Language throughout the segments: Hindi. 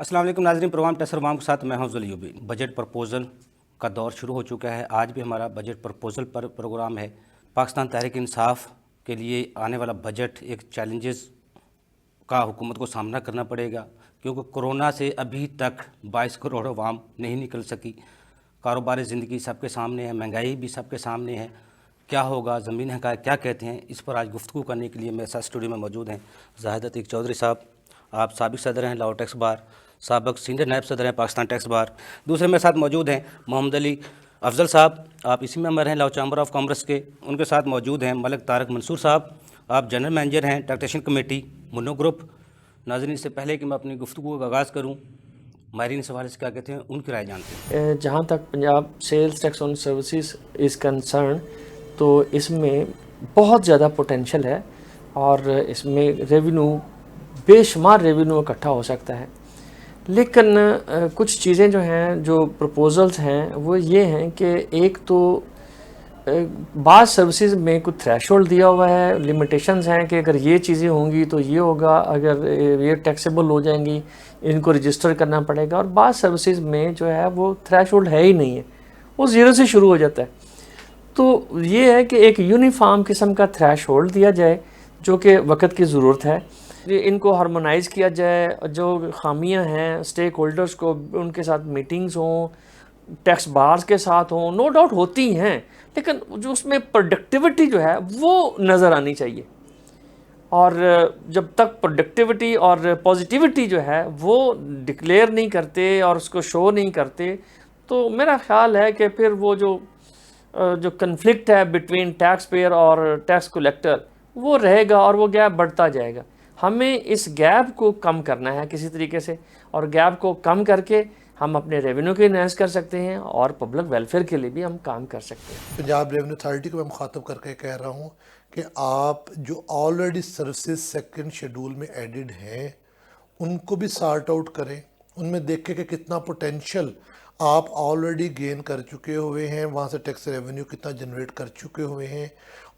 अस्सलाम वालेकुम नाज़रीन, प्रोग्राम टेसरवाम के साथ मैं हूं ज़ुलयूबी। बजट प्रपोज़ल का दौर शुरू हो चुका है। आज भी हमारा बजट प्रपोज़ल पर प्रोग्राम है। पाकिस्तान तहरीक इंसाफ के लिए आने वाला बजट एक चैलेंजेस का हुकूमत को सामना करना पड़ेगा, क्योंकि कोरोना से अभी तक 22 करोड़ अवाम नहीं निकल सकी। कारोबार ज़िंदगी सबके सामने है, महंगाई भी सबके सामने है। क्या होगा, ज़मीन हक़ाइक़ क्या कहते हैं, इस पर आज गुफ्तगू करने के लिए मेरे साथ स्टूडियो में मौजूद हैं ज़ाहिद अतीक चौधरी साहब। आप साबिक़ सदर हैं लाहौर टैक्स बार, साबिक़ सीनियर नायब सदर हैं पाकिस्तान टैक्स बार। दूसरे मेरे साथ मौजूद हैं मोहम्मद अली अफजल साहब, आप इसी मेंबर हैं लाहौर चैम्बर ऑफ कॉमर्स के। उनके साथ मौजूद हैं मलिक तारक मंसूर साहब, आप जनरल मैनेजर हैं टैक्सेशन कमेटी मुन्नो ग्रुप। नाज़रीन, इससे पहले कि मैं अपनी गुफ्तगू का आगाज़ करूँ, माहिरीन इस हवाले से क्या कहते हैं, उनकी राय जानते हैं। जहाँ तक Punjab sales tax on services is concerned, तो इसमें बहुत ज़्यादा पोटेंशियल है और इसमें रेवेन्यू, बेशुमार रेवेन्यू इकट्ठा हो सकता है। लेकिन कुछ चीज़ें जो हैं, जो प्रपोजल्स हैं, वो ये हैं कि एक तो बाद सर्विसेज में कुछ थ्रेशोल्ड दिया हुआ है, लिमिटेशंस हैं कि अगर ये चीज़ें होंगी तो ये होगा, अगर ये टैक्सेबल हो जाएंगी इनको रजिस्टर करना पड़ेगा। और बाद सर्विसेज में जो है वो थ्रेशोल्ड है ही नहीं है, वो ज़ीरो से शुरू हो जाता है। तो ये है कि एक यूनिफॉर्म किस्म का थ्रेशोल्ड दिया जाए, जो कि वक्त की ज़रूरत है। ये इनको हार्मोनाइज़ किया जाए, जो खामियां हैं स्टेक होल्डर्स को उनके साथ मीटिंग्स हों, टैक्स बार्स के साथ हों, नो डाउट होती हैं, लेकिन जो उसमें प्रोडक्टिविटी जो है वो नज़र आनी चाहिए। और जब तक प्रोडक्टिविटी और पॉजिटिविटी जो है वो डिक्लेयर नहीं करते और उसको शो नहीं करते, तो मेरा ख्याल है कि फिर वो जो कन्फ्लिक्ट है बिटवीन टैक्स पेयर और टैक्स कलेक्टर वो रहेगा और वो गैप बढ़ता जाएगा। हमें इस गैप को कम करना है किसी तरीके से, और गैप को कम करके हम अपने रेवेन्यू को इन्हेंस कर सकते हैं और पब्लिक वेलफेयर के लिए भी हम काम कर सकते हैं। पंजाब रेवेन्यू अथॉरिटी को मैं मुखातब करके कह रहा हूँ कि आप जो ऑलरेडी सर्विसेज सेकंड शेड्यूल में एडिड हैं उनको भी सॉर्ट आउट करें, उनमें देखें कि कितना पोटेंशियल आप ऑलरेडी गेन कर चुके हुए हैं, वहाँ से टैक्स रेवेन्यू कितना जनरेट कर चुके हुए हैं।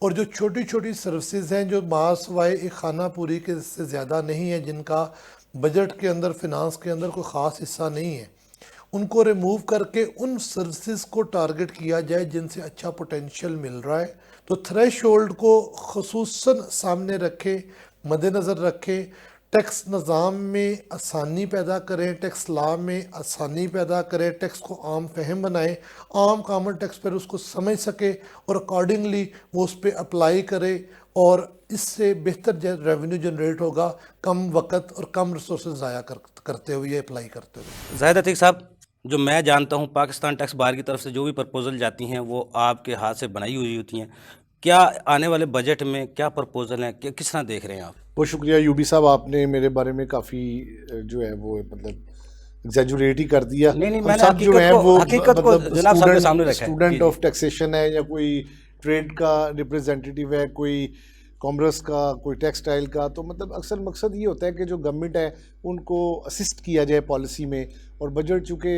और जो छोटी छोटी सर्विसेज हैं जो मास वाई एक खाना पूरी के से ज़्यादा नहीं है, जिनका बजट के अंदर फिनांस के अंदर कोई ख़ास हिस्सा नहीं है, उनको रिमूव करके उन सर्विसेज को टारगेट किया जाए जिनसे अच्छा पोटेंशियल मिल रहा है। तो थ्रेशोल्ड को ख़ुसूसन सामने रखें, मद्देनज़र रखें, टैक्स निज़ाम में आसानी पैदा करें, टैक्स लॉ में आसानी पैदा करें, टैक्स को आम फहम बनाएं, आम कॉमन टैक्स पर उसको समझ सके और अकॉर्डिंगली वो उस पर अप्लाई करे, और इससे बेहतर रेवेन्यू जनरेट होगा, कम वक्त और कम रिसोर्स ज़ाया करते हुए ये अप्लाई करते हुए। ज़ाहिद अतीक साहब, जो मैं जानता हूँ पाकिस्तान टैक्स बार की तरफ से जो भी प्रपोज़ल जाती हैं वो आपके हाथ से बनाई हुई होती हैं। क्या आने वाले बजट में क्या प्रपोज़ल हैं, किस तरह देख रहे हैं आप? बहुत शुक्रिया यूबी साहब, आपने मेरे बारे में काफ़ी जो है वो मतलब एग्जैजुरेट ही कर दिया। नहीं, हम मैंने सब जो है वो हकीकत को जनाब साहब के सामने रखा है। स्टूडेंट ऑफ टैक्सेशन है, या कोई ट्रेड का रिप्रेजेंटेटिव है, कोई कॉमर्स का, कोई टेक्सटाइल का। तो मतलब अक्सर मकसद ये होता है कि जो गवर्नमेंट है उनको असिस्ट किया जाए पॉलिसी में। और बजट चूँकि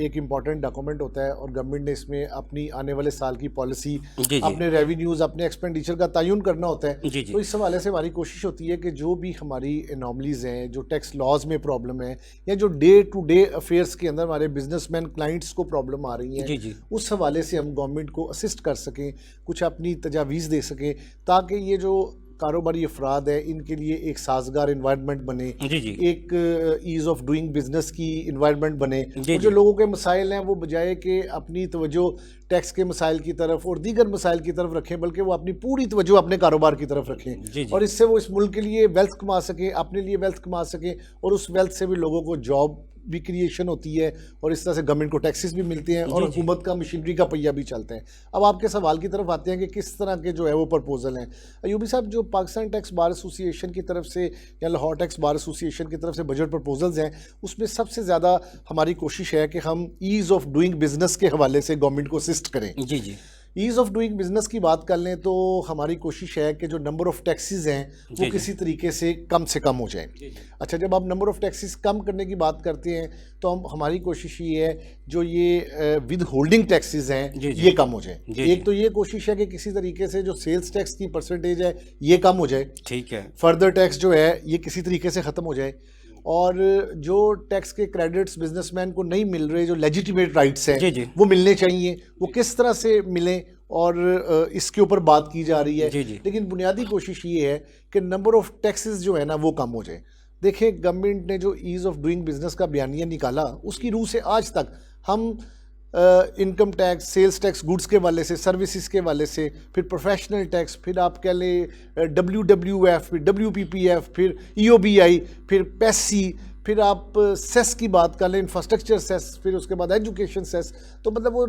एक इम्पॉर्टेंट डॉक्यूमेंट होता है और गवर्नमेंट ने इसमें अपनी आने वाले साल की पॉलिसी, अपने रेवेन्यूज़, अपने एक्सपेंडिचर का तयन करना होता है। तो इस हवाले से हमारी कोशिश होती है कि जो भी हमारी एनॉमलीज़ हैं, जो टैक्स लॉज में प्रॉब्लम है, या जो डे टू डे अफेयर्स के अंदर हमारे बिजनेसमैन क्लाइंट्स को प्रॉब्लम आ रही है, उस हवाले से हम गवर्नमेंट को असिस्ट कर सकें, कुछ अपनी तजावीज़ दे सकें, ताकि ये जो कारोबारी अफराद है इनके लिए एक साजगार इन्वायरमेंट बने, एक ईज़ ऑफ डूइंग बिजनेस की इन्वायरमेंट बने। और जो लोगों के मसाइल हैं वो बजाय कि अपनी तवज्जो टैक्स के मसाइल की तरफ और दीगर मसाइल की तरफ रखें, बल्कि वो अपनी पूरी तवज्जो अपने कारोबार की तरफ रखें, और इससे वो इस मुल्क के लिए वेल्थ कमा सकें, अपने लिए वेल्थ कमा सकें, और उस वेल्थ से भी लोगों को जॉब भी क्रिएशन होती है, और इस तरह से गवर्नमेंट को टैक्सेस भी मिलते हैं, और हुकूमत का मशीनरी का पहिया भी चलता है। अब आपके सवाल की तरफ आते हैं कि किस तरह के जो है वो प्रपोजल हैं। अयूबी साहब, जो पाकिस्तान टैक्स बार एसोसिएशन की तरफ से या लाहौर टैक्स बार एसोसिएशन की तरफ से बजट प्रपोजल्स हैं, उसमें सबसे ज़्यादा हमारी कोशिश है कि हम ईज़ ऑफ डूइंग बिजनेस के हवाले से गवर्नमेंट को असिस्ट करें। ईज़ ऑफ डूइंग बिजनेस की बात कर लें तो हमारी कोशिश है कि जो नंबर ऑफ़ टैक्सेस हैं वो किसी तरीके से कम हो जाए। अच्छा, जब आप नंबर ऑफ़ टैक्सेस कम करने की बात करते हैं तो हमारी कोशिश ये है जो ये विद होल्डिंग टैक्सेस हैं ये कम हो जाए। एक तो ये कोशिश है कि किसी तरीके से जो सेल्स टैक्स की परसेंटेज है ये कम हो जाए, ठीक है, फर्दर टैक्स जो है ये किसी तरीके से ख़त्म हो जाए। और जो टैक्स के क्रेडिट्स बिजनेसमैन को नहीं मिल रहे, जो लेजिटिमेट राइट्स जी, हैं जी। वो मिलने चाहिए, वो किस तरह से मिलें, और इसके ऊपर बात की जा रही है। जी, जी। लेकिन बुनियादी कोशिश ये है कि नंबर ऑफ टैक्सेस जो है ना वो कम हो जाए। देखिए, गवर्नमेंट ने जो ईज़ ऑफ डूइंग बिजनेस का बयानिया निकाला, उसकी रूह से आज तक हम income tax, sales tax goods के वाले से, सर्विसेज के वाले से, फिर प्रोफेशनल टैक्स, फिर आप कह लें WWF, फिर WPPF, फिर EOBI, फिर PESC, फिर आप सेस की बात कर लें, इंफ्रास्ट्रक्चर सेस, फिर उसके बाद एजुकेशन सेस। तो मतलब वो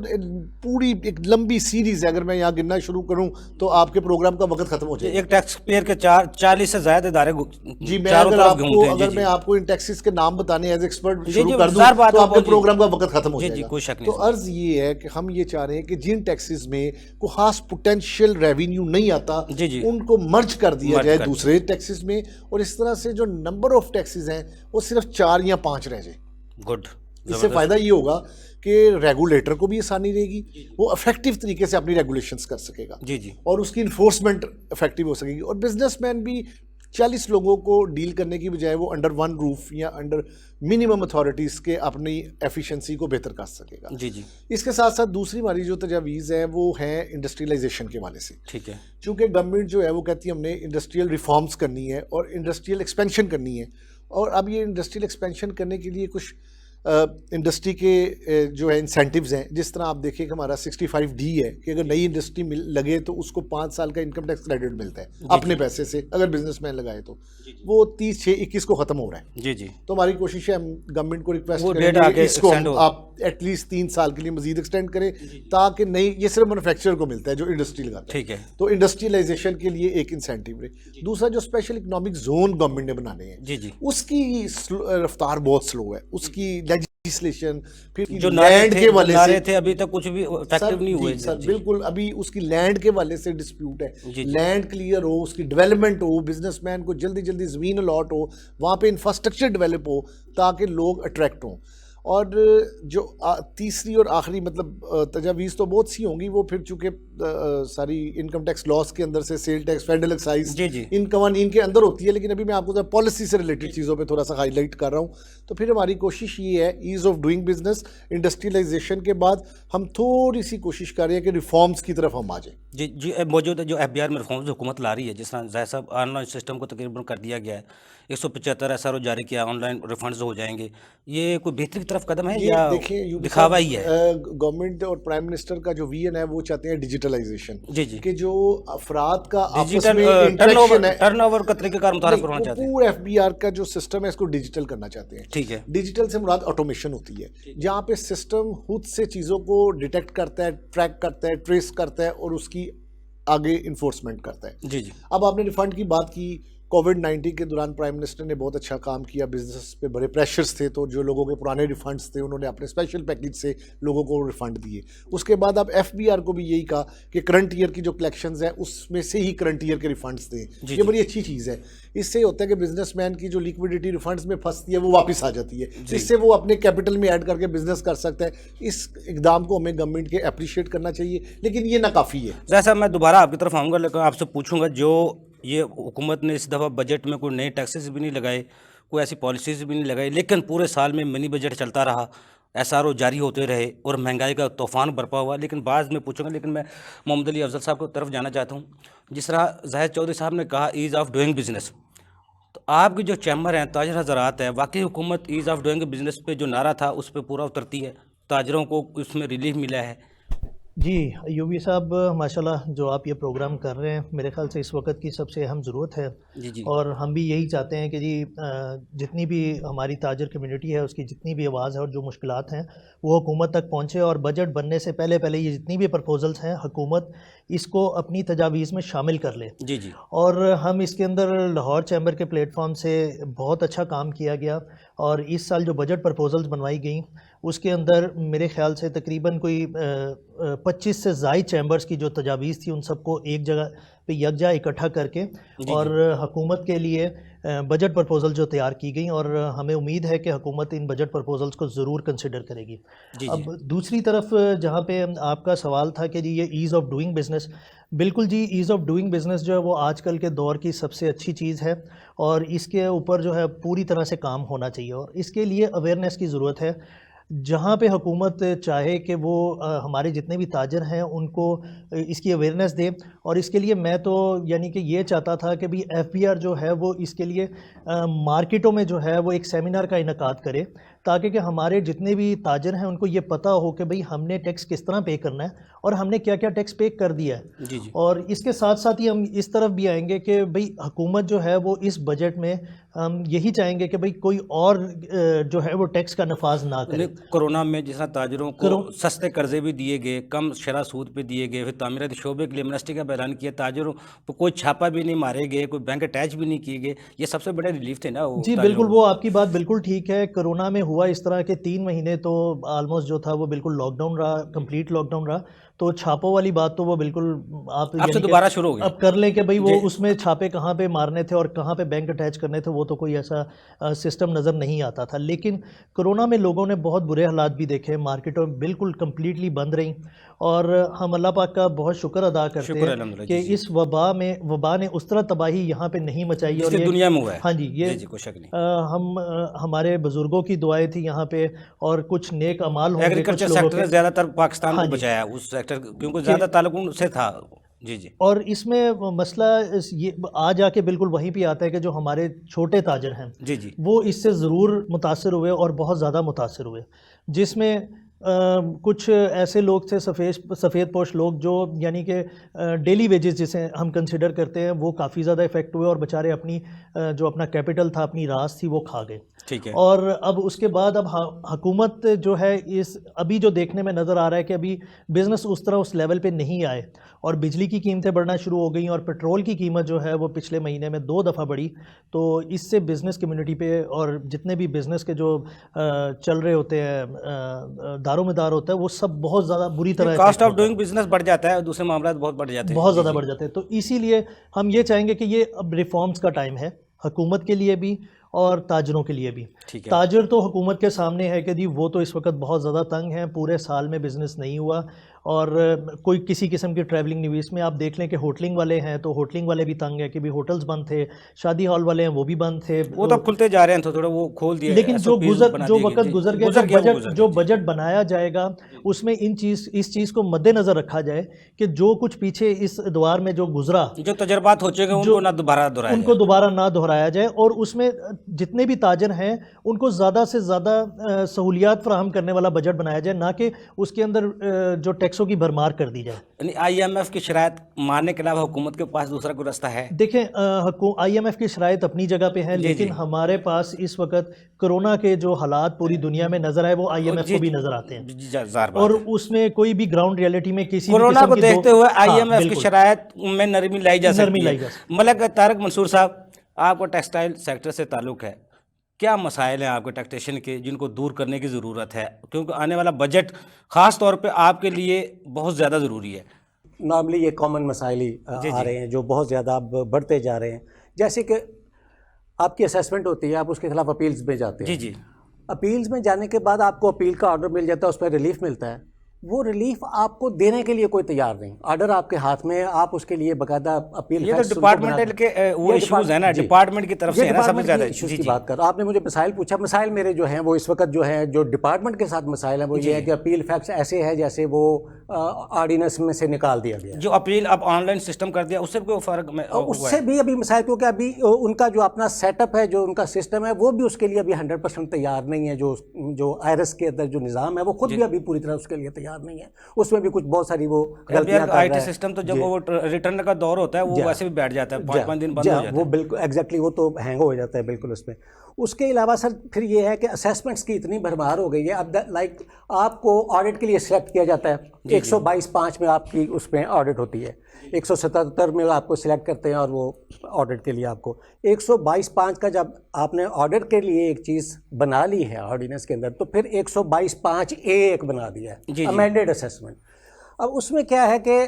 पूरी एक लंबी सीरीज़ है। अगर मैं यहाँ गिनना शुरू करूँ तो आपके प्रोग्राम का वक्त खत्म हो जाएगा। एक टैक्स पेयर के 40 से ज्यादा इदारे जी, मैं चारों अगर तरफ आपको घूमते हैं। जी, अगर जी। मैं आपको इन टैक्सेस के नाम बताने एज एक्सपर्ट जी, शुरू जी, कर दूं बात तो है, आपके जी। प्रोग्राम का वक्त खत्म हो जी, जी, जाएगा। कोई शक नहीं तो इसमें। अर्ज ये है कि हम ये चाह रहे हैं कि जिन टैक्सेस में कोई खास पोटेंशियल रेवेन्यू नहीं आता, जी, जी। उनको मर्ज कर दिया मर्ज जाए कर दूसरे टैक्सेस में, और इस तरह से जो नंबर ऑफ टैक्सेस हैं वो सिर्फ 4 या 5 रह जाए। गुड। इससे फ़ायदा ये होगा कि रेगुलेटर को भी आसानी रहेगी, वो इफेक्टिव तरीके से अपनी रेगुलेशंस कर सकेगा, जी, जी। और उसकी इन्फोर्समेंट इफेक्टिव हो सकेगी, और बिजनेसमैन भी 40 लोगों को डील करने की बजाय वो अंडर वन रूफ या अंडर मिनिमम अथॉरिटीज़ के अपनी एफिशिएंसी को बेहतर कर सकेगा। जी, जी। इसके साथ साथ दूसरी हमारी जो तजावीज़ है वो है इंडस्ट्रियलाइजेशन के वाले से। ठीक है। चूँकि गवर्नमेंट जो है वो कहती है हमने इंडस्ट्रियल रिफॉर्म्स करनी है और इंडस्ट्रियल एक्सपेंशन करनी है, और अब ये इंडस्ट्रियल एक्सपेंशन करने के लिए कुछ इंडस्ट्री के जो है इंसेंटिव्स हैं। जिस तरह आप देखिए कि हमारा 65D है कि अगर नई इंडस्ट्री लगे तो उसको 5 साल का इनकम टैक्स क्रेडिट मिलता है अपने पैसे से, अगर बिजनेसमैन लगाए तो वो 30/6/21 को ख़त्म हो रहा है। जी, जी। तो हमारी कोशिश है, हम गवर्नमेंट को रिक्वेस्ट वो करेंगे डेट आगे कि इसको extend हो। आप एटलीस्ट 3 साल के लिए मजीद एक्सटेंड करें, ताकि नई, ये सिर्फ मैन्युफैक्चरर को मिलता है जो इंडस्ट्री लगाता है। ठीक है। तो इंडस्ट्रियलाइजेशन के लिए एक इंसेंटिव रहे। दूसरा, जो स्पेशल इकोनॉमिक जोन गवर्नमेंट ने बनाने हैं, जी, जी। उसकी रफ्तार बहुत स्लो है, उसकी लेजिस्लेशन, फिर जो लैंड के वाले से थे अभी तक कुछ भी इफेक्टिव नहीं हुए। सर बिल्कुल, अभी उसकी लैंड के वाले से डिस्प्यूट है। जी, जी। लैंड क्लियर हो, उसकी डेवलपमेंट हो, बिजनेसमैन को जल्दी जल्दी ज़मीन अलॉट हो, वहाँ पे इंफ्रास्ट्रक्चर डेवलप हो ताकि लोग अट्रैक्ट हों। और जो तीसरी और आखिरी मतलब तजावीज़ तो बहुत सी होंगी, वो फिर चूँकि सारी इनकम टैक्स लॉस के अंदर से सेल टैक्स, फेडरल एक्साइज, जी, जी। इनकम इनके अंदर होती है, लेकिन अभी मैं आपको पॉलिसी से रिलेटेड चीज़ों पे थोड़ा सा हाईलाइट कर रहा हूँ। तो फिर हमारी कोशिश ये है, ease of doing business, industrialisation के बाद हम थोड़ी सी कोशिश कर रहे हैं कि रिफॉर्म्स की तरफ हम आ जाएँ। जी, जी। मौजूद जो FBR में रिफॉर्म्स हुकूमत ला रही है, जिस तरह ज़ाहिर साहब ऑनलाइन सिस्टम को तकरीबन कर दिया गया है, 175 SRO जारी किया, ऑनलाइन रिफंड्स हो जाएंगे, ये कोई बेहतरी की तरफ कदम है ये या देखिए, यूपी दिखावा साहब, ही है? गवर्नमेंट और प्राइम मिनिस्टर का जो विजन है वो चाहते हैं डिजिटलाइजेशन, जी, जी। कि जो अफराद का आपस डिजिटल में इंटरेक्शन है, टर्नओवर का तरीक़ाकार मुतारफ़ नहीं, करवाना वो चाहते हैं। पूरा FBR का जो सिस्टम है इसको डिजिटल करना चाहते हैं। ठीक है। डिजिटल से मुराद ऑटोमेशन होती है, जहाँ पे सिस्टम खुद से चीज़ों को डिटेक्ट करता है, ट्रैक करता है, ट्रेस करता है और उसकी आगे इन्फोर्समेंट करता है। जी, जी। अब आपने रिफंड की बात की, कोविड-19 के दौरान प्राइम मिनिस्टर ने बहुत अच्छा काम किया, बिजनेस पे बड़े प्रेशर्स थे, तो जो लोगों के पुराने रिफंड्स थे उन्होंने अपने स्पेशल पैकेज से लोगों को रिफंड दिए। उसके बाद अब FBR को भी यही कहा कि करंट ईयर की जो कलेक्शंस है उसमें से ही करंट ईयर के रिफंड्स दें। जी, ये बड़ी अच्छी चीज़ है। इससे होता है कि बिजनेसमैन की जो लिक्विडिटी रिफंड्स में फंसती है वो वापस आ जाती है, इससे वो अपने कैपिटल में ऐड करके बिजनेस कर सकता है। इस इकदाम को हमें गवर्नमेंट के अप्रिशिएट करना चाहिए, लेकिन ये नाकाफ़ी है। जैसा मैं दोबारा आपकी तरफ आऊँगा, लेकिन आपसे पूछूंगा, जो ये हुकूमत ने इस दफ़ा बजट में कोई नए टैक्सेस भी नहीं लगाए, कोई ऐसी पॉलिसीज भी नहीं लगाई, लेकिन पूरे साल में मिनी बजट चलता रहा, SRO जारी होते रहे और महंगाई का तूफान बरपा हुआ। लेकिन बाद में पूछूंगा, लेकिन मैं मोहम्मद अली अफजल साहब की तरफ जाना चाहता हूँ। जिस तरह जाहिद चौधरी साहब ने कहा ईज़ ऑफ डूइंग बिजनेस, तो आपकी जो चैम्बर हैं, ताजर हज़रात हैं, वाकई हुकूमत ईज़ ऑफ डूइंग बिजनेस पे जो नारा था उस पर पूरा उतरती है? ताजरों को उसमें रिलीफ मिला है? जी यूबी साहब, माशाल्लाह जो आप ये प्रोग्राम कर रहे हैं, मेरे ख़्याल से इस वक्त की सबसे अहम ज़रूरत है। जी, जी। और हम भी यही चाहते हैं कि जी जितनी भी हमारी ताजर कम्युनिटी है उसकी जितनी भी आवाज़ है और जो मुश्किलात हैं वो हुकूमत तक पहुँचे, और बजट बनने से पहले पहले ये जितनी भी प्रपोजल्स हैं हुकूमत इसको अपनी तजावीज़ में शामिल कर ले। जी, जी। और हम इसके अंदर लाहौर चैम्बर के प्लेटफॉर्म से बहुत अच्छा काम किया गया, और इस साल जो बजट प्रपोजल्स बनवाई गई उसके अंदर मेरे ख्याल से तकरीबन कोई 25 से ज़ायद चैम्बर्स की जो तजावीज़ थी उन सबको एक जगह पे यकजा इकट्ठा करके और हुकूमत के लिए बजट प्रपोज़ल जो तैयार की गई, और हमें उम्मीद है कि हुकूमत इन बजट प्रपोज़ल्स को ज़रूर कंसिडर करेगी। अब दूसरी तरफ जहाँ पे आपका सवाल था कि जी ये ईज़ ऑफ डूइंग बिज़नेस, बिल्कुल जी, ईज़ ऑफ डूइंग बिज़नेस जो है वो आजकल के दौर की सबसे अच्छी चीज़ है और इसके ऊपर जो है पूरी तरह से काम होना चाहिए और इसके लिए अवेयरनेस की ज़रूरत है। जहाँ पे हुकूमत चाहे कि वो हमारे जितने भी ताजर हैं उनको इसकी अवेयरनेस दे, और इसके लिए मैं तो यानी कि ये चाहता था कि भाई FBR जो है वो इसके लिए मार्केटों में जो है वो एक सेमिनार का इनकाद करे ताकि कि हमारे जितने भी ताजर हैं उनको ये पता हो कि भाई हमने टैक्स किस तरह पे करना है और हमने क्या क्या टैक्स पे कर दिया है। जी। और इसके साथ साथ ही हम इस तरफ भी आएंगे कि भाई हुकूमत जो है वो इस बजट में हम यही चाहेंगे कि भाई कोई और जो है वो टैक्स का नफाज ना करे। कोरोना में जिस ताजरों को सस्ते कर्जे भी दिए गए, कम शरह सूद पे दिए गए, फिर तामीराती शोबे के लिए एमनेस्टी का ऐलान किया, ताजरों पर कोई छापा भी नहीं मारे गए, कोई बैंक अटैच भी नहीं किए गए, ये सबसे बड़े रिलीफ थे ना। जी बिल्कुल, वो आपकी बात बिल्कुल ठीक है। कोरोना में हुआ इस तरह के 3 महीने तो ऑलमोस्ट जो था वो बिल्कुल लॉकडाउन रहा, कंप्लीट लॉकडाउन रहा। तो छापों वाली बात तो वो बिल्कुल आप से दोबारा शुरू हो गया अब कर लें कि भाई वो उसमें छापे कहाँ पे मारने थे और कहाँ पे बैंक अटैच करने थे, वो तो कोई ऐसा सिस्टम नज़र नहीं आता था। लेकिन कोरोना में लोगों ने बहुत बुरे हालात भी देखे, मार्केटों में बिल्कुल कम्प्लीटली बंद रही और हम अल्लाह पाक का बहुत शुक्र अदा करते हैं कि इस वबा ने उस तरह तबाही यहाँ पे नहीं मचाई और ये दुनिया में हुआ है। हाँ जी, ये कोई शक नहीं। हमारे बुजुर्गों की दुआएं थी यहाँ पे और कुछ नेक अमाल होंगे। एग्रीकल्चर सेक्टर ने ज़्यादातर पाकिस्तान को बचाया उस सेक्टर, क्योंकि ज़्यादा ताल्लुक उनसे था। जी। और इसमें मसला ये आ जाके बिल्कुल वहीं पे आता है कि जो हमारे छोटे ताजर हैं जी वो इससे ज़रूर मुतासर हुए और बहुत ज़्यादा मुतासर हुए, जिसमें कुछ ऐसे लोग थे सफ़ेद पोश लोग जो यानी कि डेली वेजेस जिसे हम कंसिडर करते हैं, वो काफ़ी ज़्यादा इफ़ेक्ट हुए और बेचारे अपनी जो अपना कैपिटल था, अपनी रास थी, वो खा गए। ठीक है। और अब उसके बाद अब हुकूमत जो है इस अभी जो देखने में नज़र आ रहा है कि अभी बिज़नेस उस तरह उस लेवल पे नहीं आए और बिजली की कीमतें बढ़ना शुरू हो गई और पेट्रोल की कीमत जो है वो पिछले महीने में 2 दफ़ा बढ़ी। तो इससे बिज़नेस कम्युनिटी पे और जितने भी बिज़नेस के जो चल रहे होते हैं दारोमदार होता है, वो सब बहुत ज़्यादा बुरी तरह कॉस्ट ऑफ डूइंग बिजनेस बढ़ जाता है और दूसरे मामला बहुत बढ़ जाते हैं, बहुत ज़्यादा बढ़ जाते हैं। तो इसीलिए हम ये चाहेंगे कि ये अब रिफॉर्म्स का टाइम है, हुकूमत के लिए भी और ताजरों के लिए भी। ताजर तो हुकूमत के सामने है कि जी वो तो इस वक्त बहुत ज़्यादा तंग हैं, पूरे साल में बिज़नेस नहीं हुआ और कोई किसी किस्म की ट्रैवलिंग नहीं हुई। इसमें आप देख लें कि होटलिंग वाले हैं तो होटलिंग वाले भी तंग है कि भी होटल्स बंद थे, शादी हॉल वाले हैं वो भी बंद थे, वो तो खुलते जा रहे हैं, थोड़ा वो खोल दिए। लेकिन जो वक्त गुजर गया, जो बजट बनाया जाएगा उसमें इस चीज़ को मद्देनज़र रखा जाए कि जो कुछ पीछे इस द्वार में जो गुजरा, जो तजर्बात हो चुके उनको दोबारा ना दोहराया जाए और उसमें जितने भी ताजर हैं उनको ज़्यादा से ज़्यादा सहूलियात फराहम करने वाला बजट बनाया जाए, ना कि उसके अंदर जो टैक्सों की भरमार कर दी जाए। IMF की शराइत मानने के अलावा हुकूमत के पास दूसरा कोई रास्ता है? देखें, IMF की शराइत अपनी जगह पे है, लेकिन हमारे पास इस वक्त कोरोना के जो हालात पूरी दुनिया में नजर आए वो IMF को भी नजर आते हैं और उसमें कोई भी ग्राउंड रियलिटी में किसी कोरोना को देखते हुए IMF की शराइत में नरमी लाई जा सकती है। मलिक तारिक मंसूर साहब, आपको टेक्सटाइल सेक्टर से ताल्लुक़ है, क्या मसाइल हैं आपके टैक्सेशन के जिनको दूर करने की ज़रूरत है, क्योंकि आने वाला बजट ख़ास तौर पे आपके लिए बहुत ज़्यादा ज़रूरी है? नॉर्मली ये कॉमन मसाइल ही आ रहे हैं जो बहुत ज़्यादा अब बढ़ते जा रहे हैं। जैसे कि आपकी असेसमेंट होती है, आप उसके खिलाफ अपील्स में जाते हैं। जी। अपील्स में जाने के बाद आपको अपील का ऑर्डर मिल जाता है, उस पर रिलीफ मिलता है। वो रिलीफ आपको देने के लिए कोई तैयार नहीं, ऑर्डर आपके हाथ में, आप उसके लिए बाकायदा अपील। ये तो डिपार्टमेंटल के वो इश्यूज है ना, डिपार्टमेंट की तरफ से है ना सबसे ज़्यादा इश्यूज की बात कर। आपने मुझे मसाइल पूछा, मसाइल मेरे जो हैं वो इस वक्त जो है जो डिपार्टमेंट के साथ मसाइल हैं वो ये है कि अपील फैक्ट्स ऐसे है जैसे वो ऑर्डिनेंस में से निकाल दिया गया। जो अपील अब ऑनलाइन सिस्टम कर दिया उससे कोई फ़र्क में उससे भी अभी मसाइल, क्योंकि अभी उनका जो अपना सेटअप है, जो उनका सिस्टम है, वो भी उसके लिए अभी 100% तैयार नहीं है। जो IRS के अंदर जो निज़ाम है वो खुद भी अभी पूरी तरह उसके लिए तैयार नहीं है। उसमें भी कुछ बहुत सारी वो गलतियां कर रहा है। IT सिस्टम तो जब वो रिटर्न का दौर होता है वो वैसे भी बैठ जाता है, 5-5 दिन बंद हो जाता है। वो बिल्कुल एग्जैक्टली वो तो हैंग हो जाता है बिल्कुल उसमें। उसके अलावा सर फिर ये है कि असेसमेंट्स की इतनी भरमार हो गई है। अब लाइक आपको ऑडिट के लिए सिलेक्ट किया जाता है, 122(5) में आपकी उसमें ऑडिट होती है। 177 में आपको सिलेक्ट करते हैं और वो ऑडिट के लिए आपको 122(5) का जब आपने ऑडिट के लिए एक चीज़ बना ली है ऑर्डिनेंस के अंदर, तो फिर 122(5)(a) एक बना दिया है, अमेंडेड असेसमेंट। अब उसमें क्या है कि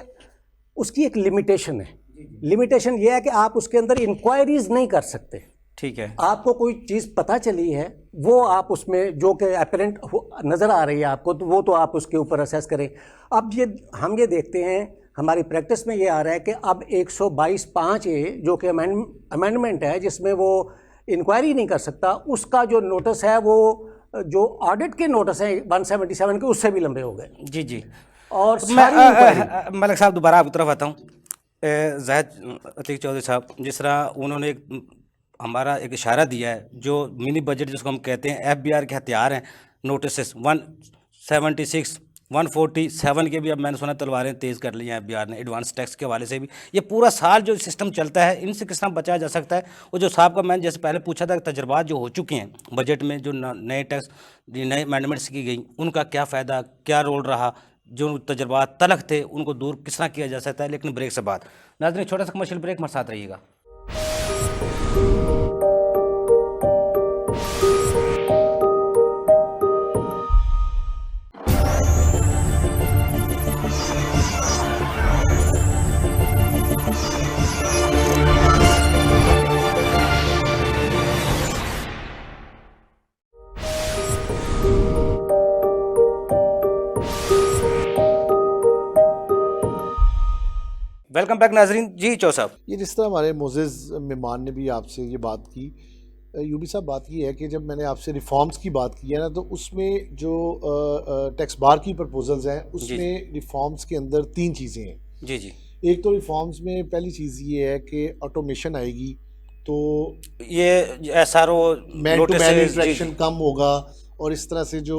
उसकी एक लिमिटेशन है। लिमिटेशन ये है कि आप उसके अंदर इंक्वायरीज नहीं कर सकते। ठीक है। आपको कोई चीज़ पता चली है, वो आप उसमें जो कि अपरेंट नज़र आ रही है आपको, तो वो तो आप उसके ऊपर असेस करें। अब हम ये देखते हैं, हमारी प्रैक्टिस में ये आ रहा है कि अब 122(5)(a) जो कि अमेंडमेंट है, जिसमें वो इंक्वायरी नहीं कर सकता, उसका जो नोटिस है वो जो ऑडिट के नोटिस हैं 177 के, उससे भी लंबे हो गए। जी जी। और मलिक साहब दोबारा आपकी तरफ आता हूँ। जाहिद अतीक चौधरी साहब, जिस तरह उन्होंने हमारा एक इशारा दिया है, जो मिनी बजट जिसको हम कहते हैं, FBR के हथियार हैं नोटिस 176 147 के भी अब मैंने सुना तलवारें तेज़ कर ली हैं FBR ने, एडवांस टैक्स के हवाले से भी। ये पूरा साल जो सिस्टम चलता है, इनसे किस तरह बचाया जा सकता है? और जो साहब का मैंने जैसे पहले पूछा था, तजर्बात जो हो चुके हैं बजट में, जो नए टैक्स नए अमेंडमेंट्स की गई, उनका क्या फ़ायदा, क्या रोल रहा, जो तजर्बात तलख थे उनको दूर किस तरह किया जा सकता है? लेकिन ब्रेक से बाद नाज़रीन, छोटा सा कमर्शियल ब्रेक, हमारे साथ रहिएगा। वेलकम बैक नाजरीन। जी चौ साहब, ये जिस तरह हमारे मोज़ेज़ मेहमान ने भी आपसे ये बात की, यूबी साहब, बात ये है कि जब मैंने आपसे रिफॉर्म्स की बात की है ना, तो उसमें जो टैक्स बार की प्रपोजल्स हैं, उसमें रिफॉर्म्स के अंदर 3 चीज़ें हैं। जी जी। एक तो रिफॉर्म्स में पहली चीज़ ये है कि ऑटोमेशन आएगी, तो ये SRO man to man interaction कम होगा, और इस तरह से जो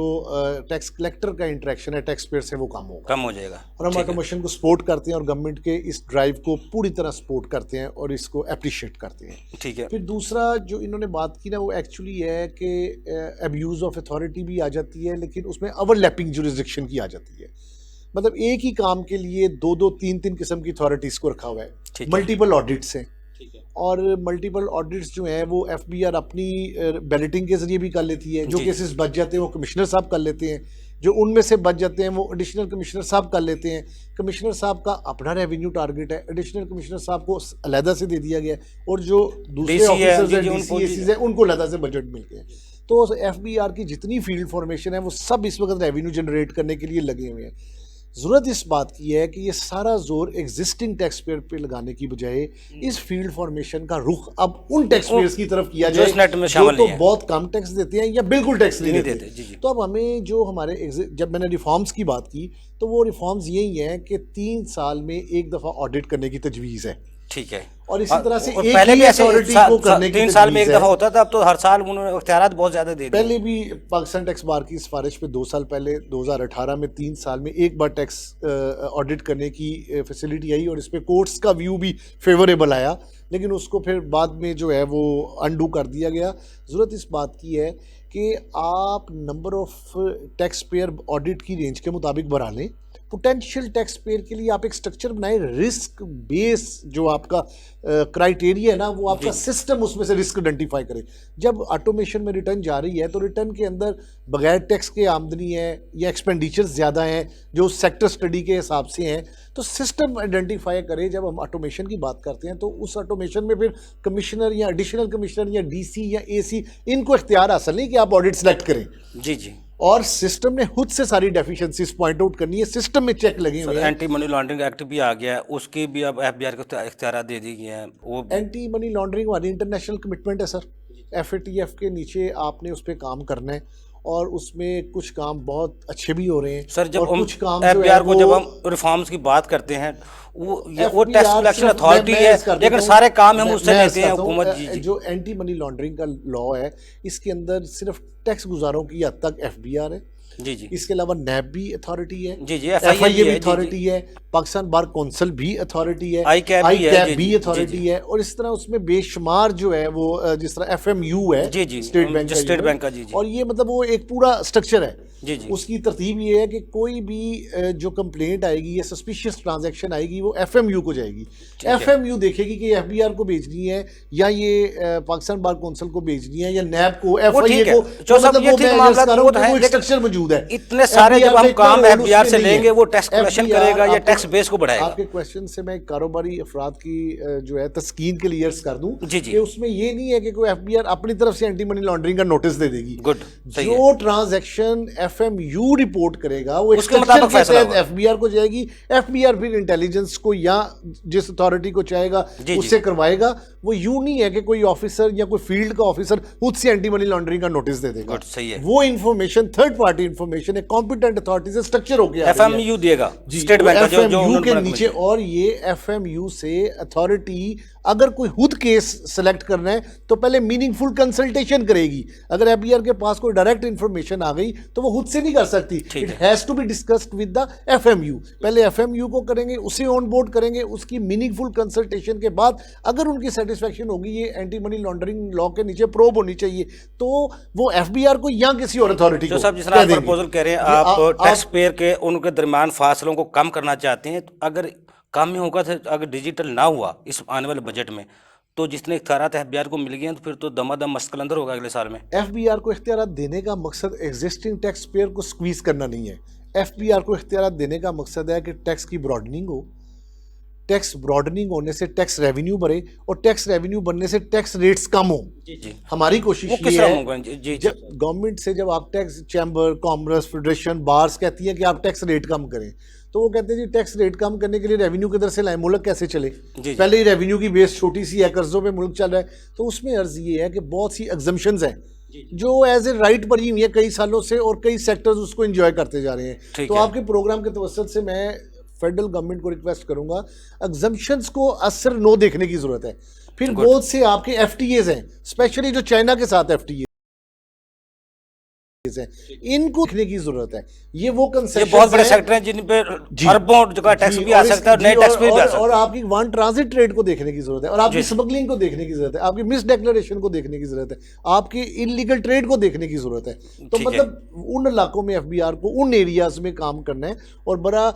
टैक्स कलेक्टर का इंटरेक्शन है टैक्स पेयर से, वो कम होगा, कम हो जाएगा। और हम ऑटोमेशन को सपोर्ट करते हैं और गवर्नमेंट के इस ड्राइव को पूरी तरह सपोर्ट करते हैं और इसको अप्रिशिएट करते हैं। ठीक है। फिर दूसरा जो इन्होंने बात की ना, वो एक्चुअली है कि अब्यूज़ ऑफ अथॉरिटी भी आ जाती है, लेकिन उसमें ओवरलैपिंग जुरिसडिक्शन की आ जाती है। मतलब एक ही काम के लिए 2-2 3-3 किस्म की अथॉरिटीज़ को रखा हुआ है, मल्टीपल ऑडिट्स हैं, और मल्टीपल ऑडिट्स जो हैं वो FBR अपनी बैलेटिंग के ज़रिए भी कर लेती है। जो केसेस बच जाते हैं वो कमिश्नर साहब कर लेते हैं, जो उनमें से बच जाते हैं वो एडिशनल कमिश्नर साहब कर लेते हैं। कमिश्नर साहब का अपना रेवेन्यू टारगेट है, एडिशनल कमिश्नर साहब को अलहदा से दे दिया गया है, और जो दूसरे ऑफिसर्स हैं, DCACs हैं, उनको अलहदा से बजट मिल गए हैं। तो FBR की जितनी फील्ड फॉर्मेशन है वो सब इस वक्त रेवेन्यू जनरेट करने के लिए लगे हुए हैं। ज़रूरत इस बात की है कि ये सारा जोर एग्जिस्टिंग टैक्स पेयर पे लगाने की बजाय इस फील्ड फॉर्मेशन का रुख अब उन टैक्स पेयर्स की तरफ किया जाए जो तो बहुत कम टैक्स देते हैं या बिल्कुल टैक्स नहीं देते। तो अब हमें जो हमारे जब मैंने रिफॉर्म्स की बात की, तो वो रिफॉर्म्स यही हैं कि 3 साल में एक दफ़ा ऑडिट करने की तजवीज़ है। ठीक है। और इसी तरह से एक पहले ही अथॉरिटी को करने की 3 साल में एक दफ़ा होता था, अब तो हर साल उन्होंने इख्तियारात बहुत ज़्यादा दे दिए। पहले भी पाकिस्तान टैक्स बार की सिफारिश पे 2 साल पहले 2018 में 3 साल में एक बार टैक्स ऑडिट करने की फैसिलिटी आई, और इस पर कोर्ट्स का व्यू भी फेवरेबल आया, लेकिन उसको फिर बाद में जो है वो अनडू कर दिया गया। ज़रूरत इस बात की है कि आप number of tax payer audit की रेंज के मुताबिक बढ़ा लें। पोटेंशियल टैक्स पेयर के लिए आप एक स्ट्रक्चर बनाएं, रिस्क बेस जो आपका क्राइटेरिया है ना, वो आपका सिस्टम उसमें से रिस्क आइडेंटिफाई करे। जब ऑटोमेशन में रिटर्न जा रही है तो रिटर्न के अंदर बगैर टैक्स के आमदनी है या एक्सपेंडिचर्स ज़्यादा हैं जो सेक्टर स्टडी के हिसाब से हैं, तो सिस्टम आइडेंटिफाई करे। जब हम ऑटोमेशन की बात करते हैं तो उस ऑटोमेशन में फिर कमिश्नर या एडिशनल कमिश्नर या DC या AC इनको इख्तियार हासिल नहीं कि आप ऑडिट सेलेक्ट करें। जी जी। और सिस्टम ने खुद से सारी डेफिशिएंसीज पॉइंट आउट करनी है, सिस्टम में चेक लगे हुए हैं। एंटी मनी लॉन्ड्रिंग एक्ट भी आ गया है, उसकी भी अब FBR को इख्तियार दे दी गए हैं। वो एंटी मनी लॉन्ड्रिंग हमारी इंटरनेशनल कमिटमेंट है सर, FATF के नीचे आपने उस पर काम करना है, और उसमें कुछ काम बहुत अच्छे भी हो रहे हैं सर। जब कुछ काम FBR को जब हम रिफॉर्म्स की बात करते हैं, वो टैक्स कलेक्शन अथॉरिटी है, लेकिन सारे काम हम उससे लेते हैं हुकूमत। जो एंटी मनी लॉन्ड्रिंग का लॉ है, इसके अंदर सिर्फ टैक्स गुजारों की हद तक FBR है, जी जी इसके अलावा नैब भी अथॉरिटी है, जी जी, FIA भी भी है, जी, अथॉरिटी है, पाकिस्तान बार कौंसिल भी अथॉरिटी है, ICAP भी है, जी, भी जी, अथॉरिटी जी, है, और इस तरह उसमें बेशुमार जो है वो जिस तरह FMU है, जी, जी, स्टेट बैंक जो का स्टेट यूनिट, बैंक का, जी, जी। और ये मतलब वो एक पूरा स्ट्रक्चर है। जी, जी। उसकी तरतीब ये है कि कोई भी जो कंप्लेंट आएगी या सस्पिशियस ट्रांजैक्शन आएगी वो FMU को जाएगी। FMU देखेगी कि FBR को भेजनी है या ये पाकिस्तान बार कौंसिल को भेजनी है या नैब को, FIA ठीक है। को, जो तो सब मतलब ये वो ठीक मैं मामला अर्ज कर रहा वो हूं तो कि है, वो एक लेकिन स्ट्रक्चर मौजूद है। इतने सारे जब FBR हम का इतना काम रोल FBR उसमें से नहीं है। लेंगे, वो टैक्स कलेक्शन FBR करेगा या आपके- टैक्स बेस को बढ़ाएगा। आपके क्वेश्चन से मैं कारोबारी अफराद की जो है तस्कीन के लिए अर्ज कर दूं जी, जी। कि उसमें ये नहीं है कि कोई FBR अपनी तरफ से एंटी मनी लॉन्ड्रिंग का नोटिस दे देगी। गुड, सही जो ट्रांजैक्शन FMU रिपोर्ट करेगा वो एक उसके स्ट्रक्चर मुताबिक के फैसला तहत FBR को जाएगी, FBR फिर इंटेलिजेंस को या जिस अथॉरिटी को चाहेगा जी, जी। उससे करवाएगा। वो यूं नहीं है कि कोई ऑफिसर या कोई फील्ड का ऑफिसर खुद से एंटी मनी लॉन्ड्रिंग का नोटिस दे देगा। गुड, सही है। वो इंफॉर्मेशन थर्ड पार्टी इंफॉर्मेशन है, कॉम्पिटेंट अथॉरिटी से स्ट्रक्चर होकर आ रही है। FMU देगा जी, स्टेट तो बैंक का, जो FMU उन्होंने के बना नीचे, और ये FMU से अथॉरिटी अगर कोई खुद केस सेलेक्ट करना है तो पहले मीनिंगफुल कंसल्टेशन करेगी। अगर FBR के पास कोई डायरेक्ट इंफॉर्मेशन आ गई तो वो खुद से नहीं कर सकती, it has to be discussed with the FMU। पहले FMU को करेंगे, उसे ऑन बोर्ड करेंगे, उसकी मीनिंगफुल कंसल्टेशन के बाद अगर उनकी सेटिस्फेक्शन होगी ये एंटी मनी लॉन्ड्रिंग लॉ के नीचे प्रोब होनी चाहिए, तो वो FBR को या किसी और अथॉरिटी को जो साहब जिस तरह कह देंगे। प्रपोजल कह रहे हैं, ये आप टैक्स पेयर के उनके दरमियान फासलों को कम करना चाहते हैं, तो अगर काम में होगा तो अगर डिजिटल ना हुआ इस आने वाले बजट में, तो जितने इख्तियारात FBR को मिल गए हैं तो फिर तो दमादम मस्कल अंदर होगा अगले साल में। FBR को इख्तियारात देने का मकसद एग्जिस्टिंग टैक्स पेयर को स्क्वीज करना नहीं है। FBR को इख्तियारात देने का मकसद है कि टैक्स की ब्रॉडनिंग हो, टैक्स ब्रॉडनिंग होने से टैक्स रेवेन्यू बढ़े, और टैक्स रेवेन्यू बनने से टैक्स रेट्स कम हो। जी। हमारी कोशिश वो ये किस तरह है, होगा? जी, जी। जब गवर्नमेंट से जब आप tax chamber, commerce, federation, bars कहती है कि आप टैक्स रेट कम करें, तो वो कहते हैं जी टैक्स रेट कम करने के लिए रेवेन्यू किधर से लाएं, मुल्क कैसे चले। जी। पहले ही रेवेन्यू की बेस छोटी सी है, कर्जों पे मुल्क चल रहा है, तो उसमें अर्ज ये है कि बहुत सी एग्जम्पशंस हैं जो एज ए राइट पड़ी हुई है कई सालों से, और कई सेक्टर्स उसको एंजॉय करते जा रहे हैं। तो आपके प्रोग्राम के तवसत से मैं फेडरल गवर्नमेंट को रिक्वेस्ट करूंगा, एग्जम्पशंस को असर नो देखने की जरूरत है। फिर बहुत से आपके FTAs हैं, स्पेशली जो चाइना के साथ FTA हैं, इनको देखने की जरूरत है। ये वो कंसेप्शन, ये बहुत बड़े सेक्टर हैं जिन पे अरबों का टैक्स भी आ सकता है और नए टैक्स भी आ सकता है। और आपकी वन ट्रांजिट ट्रेड को देखने की जरूरत है, और आपकी स्मगलिंग को देखने की जरूरत है, आपकी मिस डिक्लेरेशन को देखने की जरूरत है, आपकी इलीगल ट्रेड को देखने की जरूरत है। तो मतलब उन इलाकों में FBR को उन एरियाज में काम करना है, और बड़ा